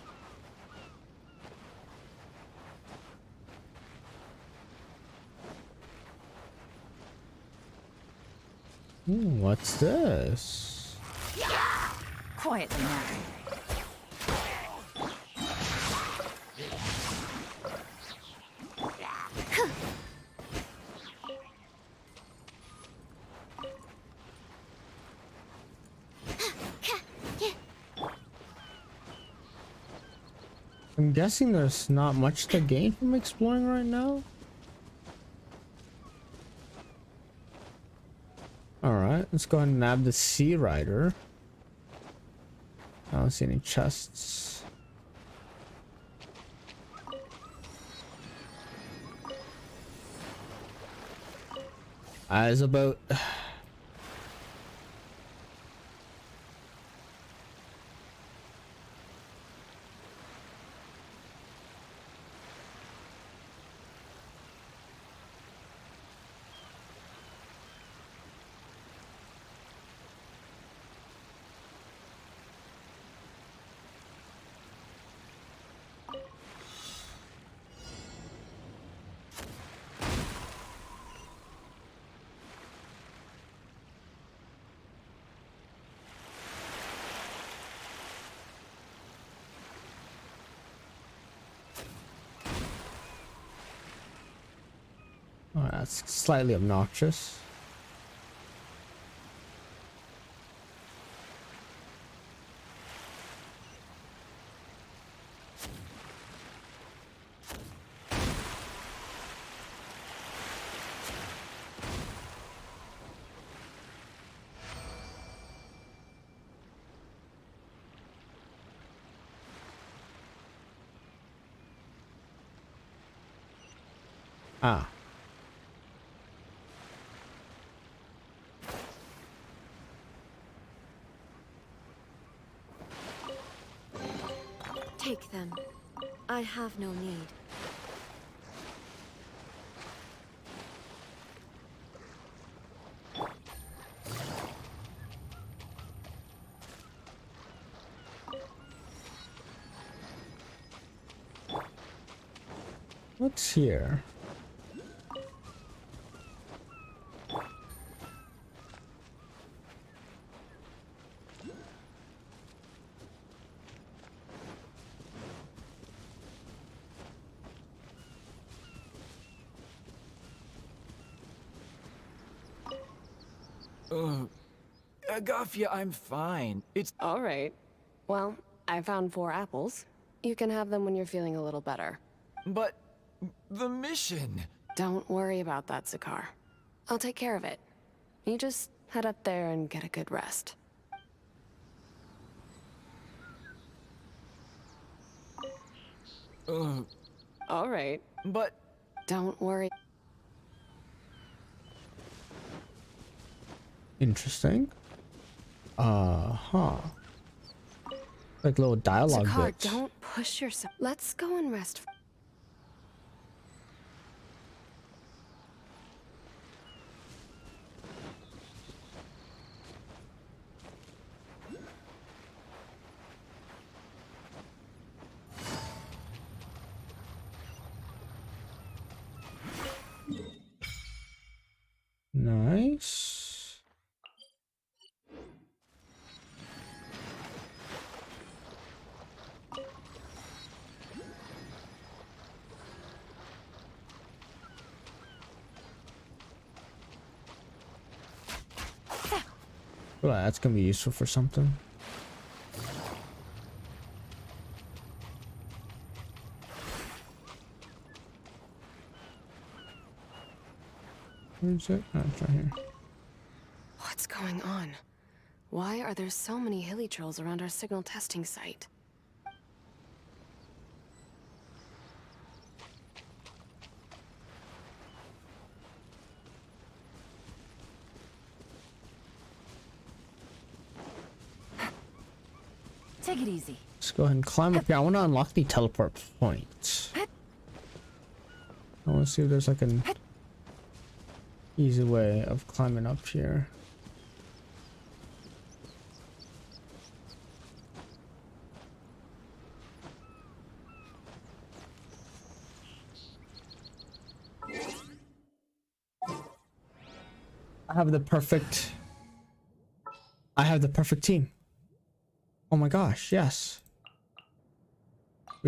What's this? Quietly now. I'm guessing there's not much to gain from exploring right now. Alright, let's go ahead and nab the Sea Rider. I don't see any chests. As about... Oh, that's slightly obnoxious. Ah. Take them. I have no need. What's here? Agafia, I'm fine. It's All right. Well, I found 4 apples. You can have them when you're feeling a little better. But the mission. Don't worry about that, Zakar. I'll take care of it. You just head up there and get a good rest. All right. But don't worry. Interesting. Huh. Like little dialogue Zakar, bits. don't push yourself. Let's go and rest. Well, that's gonna be useful for something. Where is it? Oh, it's right here. What's going on? Why are there so many hilly trolls around our signal testing site? Take it easy. Let's go ahead and climb up here. I want to unlock the teleport point. I want to see if there's like an easy way of climbing up here. I have the perfect team. Oh my gosh, yes.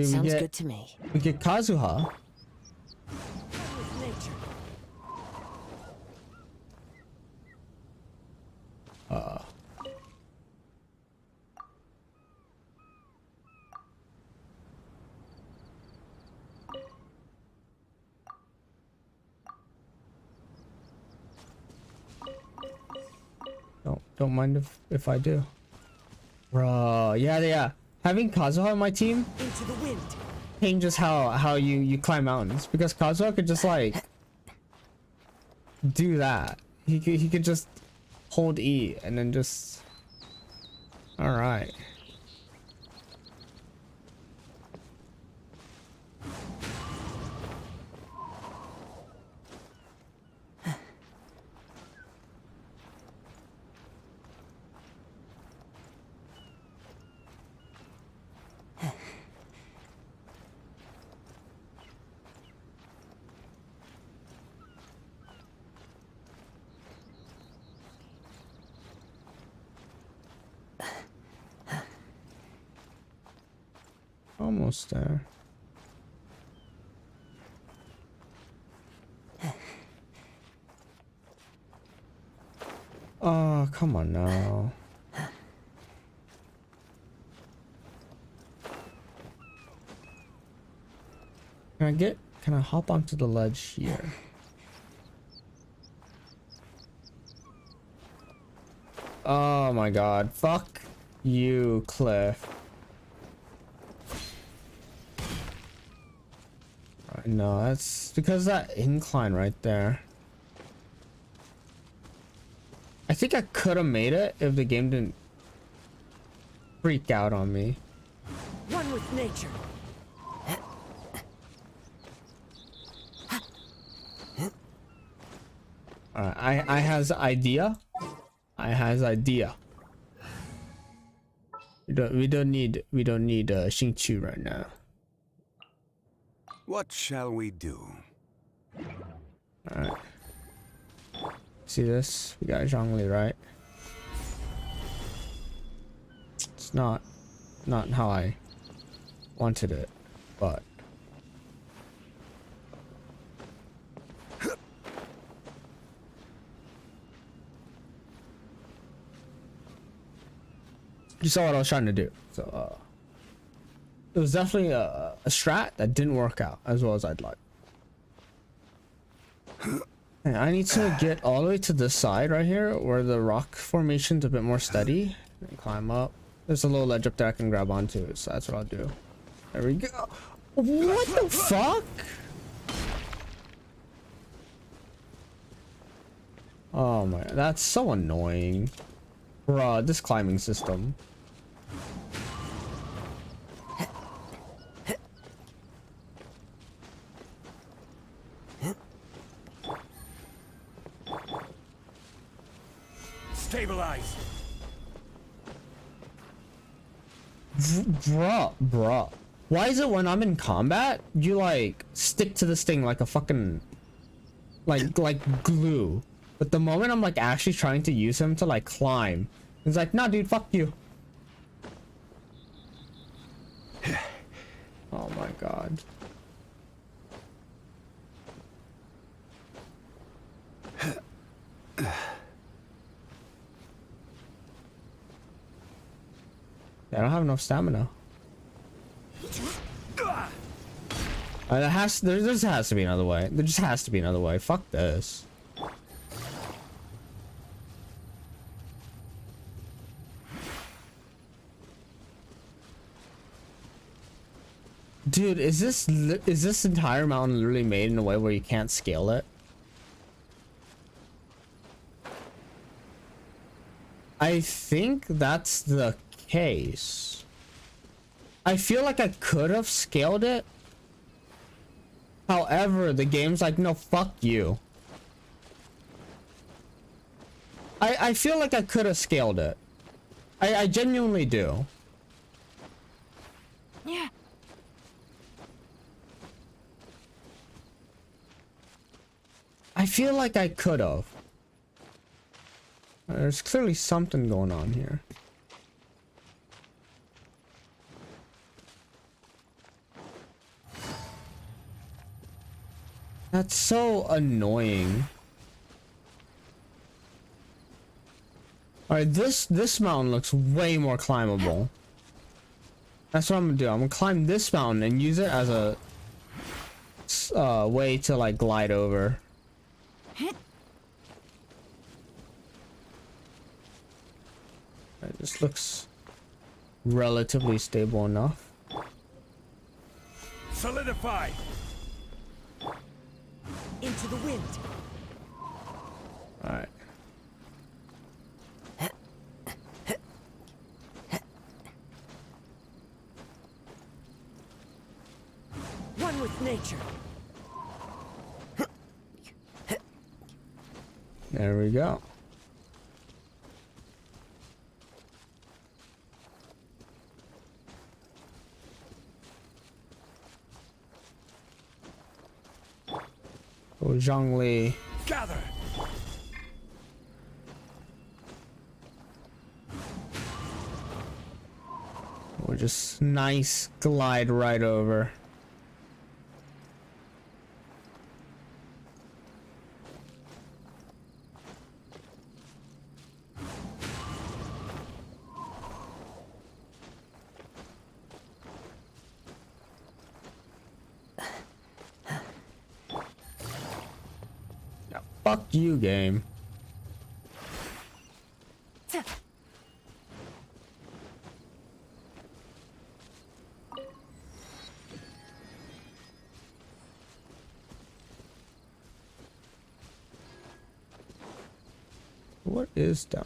Sounds good to me. We get Kazuha. Don't mind if I do. Bro, yeah. Having Kazuha on my team Into the wind. changes how you climb mountains, because Kazuha could just like do that. He could just hold E and then just. All right. Almost there. Oh, come on now. Can I hop onto the ledge here? Oh my god. Fuck you, Cliff. No, that's because that incline right there. I think I could have made it if the game didn't freak out on me. One with nature. I has idea. We don't need Xingqiu right now. What shall we do? Alright. See this? We got Zhongli, right? It's not how I wanted it, but you saw what I was trying to do. So it was definitely a strat that didn't work out as well as I'd like. And I need to get all the way to this side right here where the rock formation's a bit more steady and climb up. There's a little ledge up there I can grab onto, so that's what I'll do. There we go. What the fuck? Oh my, that's so annoying. Bruh, this climbing system. Stabilize. Bruh. Why is it when I'm in combat, you like stick to this thing like a fucking like glue? But the moment I'm like actually trying to use him to like climb, it's like, nah dude, fuck you. Oh my god. I don't have enough stamina. There just has to be another way. There just has to be another way. Fuck this. Dude, is this entire mountain literally made in a way where you can't scale it? I think that's the case. I feel like I could have scaled it. However, the game's like, no, fuck you. I feel like I could have scaled it. I genuinely do. Yeah. I feel like I could have. There's clearly something going on here. That's so annoying. Alright, this mountain looks way more climbable. That's what I'm gonna do. I'm gonna climb this mountain and use it as a way to like glide over. This looks relatively stable enough. Solidify! Into the wind. Alright. One with nature. There we go. Oh, Zhongli. Gather! We'll just nice glide right over. Fuck you, game. What is down?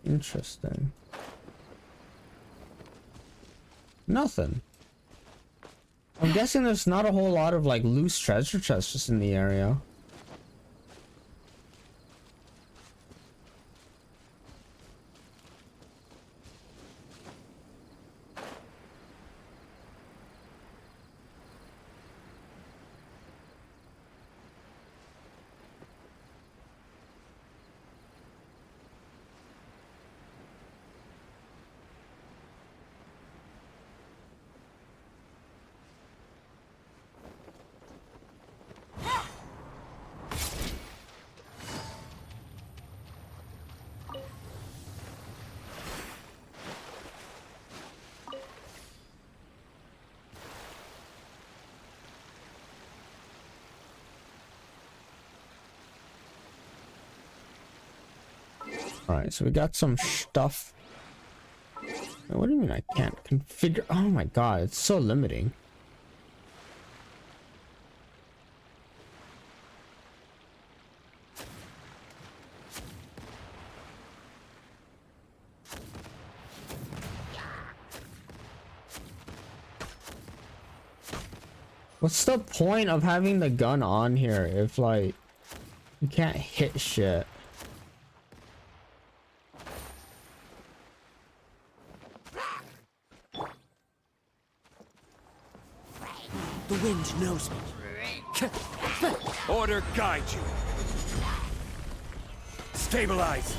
Interesting. Nothing. I'm guessing there's not a whole lot of like loose treasure chests just in the area. Alright, so we got some stuff. What do you mean I can't configure? Oh my god, it's so limiting. What's the point of having the gun on here if like you can't hit shit? The wind knows me. Order guide you. Stabilize.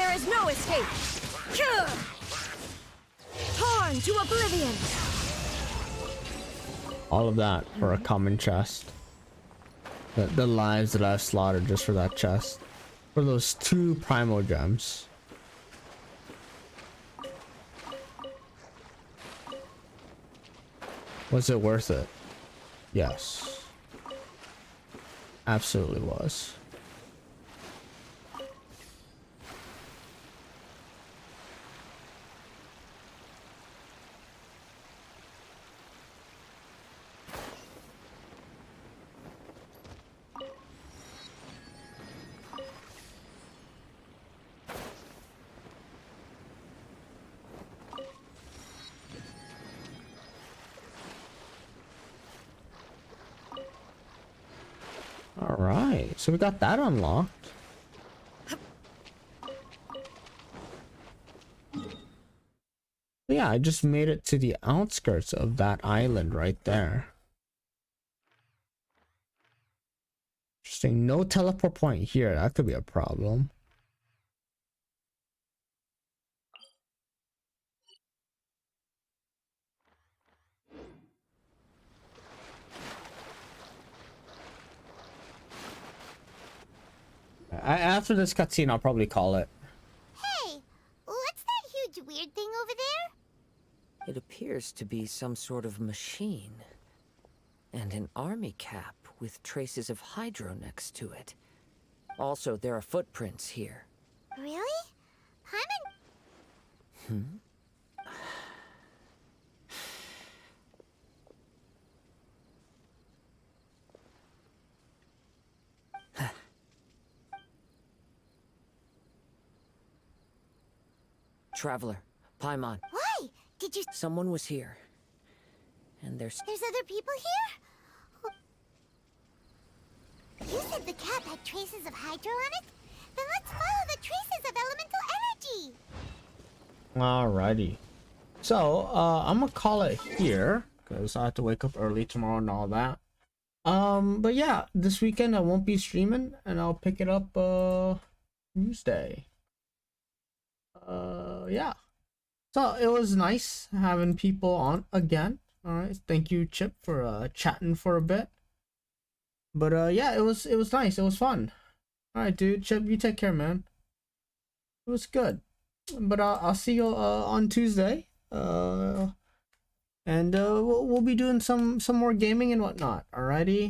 There is no escape. Torn to oblivion. All of that for a common chest. The lives that I've slaughtered just for that chest. For those 2 primal gems. Was it worth it? Yes. Absolutely was. Alright, so we got that unlocked. Yeah, I just made it to the outskirts of that island right there. Interesting, no teleport point here. That could be a problem. After this cutscene, I'll probably call it. Hey, what's that huge weird thing over there? It appears to be some sort of machine. And an army cap with traces of hydro next to it. Also, there are footprints here. Really? Paimon? Traveler, Paimon. Why? Did you... Someone was here. And there's other people here? You said the cap had traces of hydro on it? Then let's follow the traces of elemental energy! Alrighty. So, I'm gonna call it here, because I have to wake up early tomorrow and all that. But yeah, this weekend I won't be streaming, and I'll pick it up, Tuesday. Yeah. So, it was nice having people on again. Alright, thank you, Chip, for, chatting for a bit. But, yeah, it was nice. It was fun. Alright, dude. Chip, you take care, man. It was good. But, I'll see you, on Tuesday. And, we'll be doing some more gaming and whatnot. Alrighty.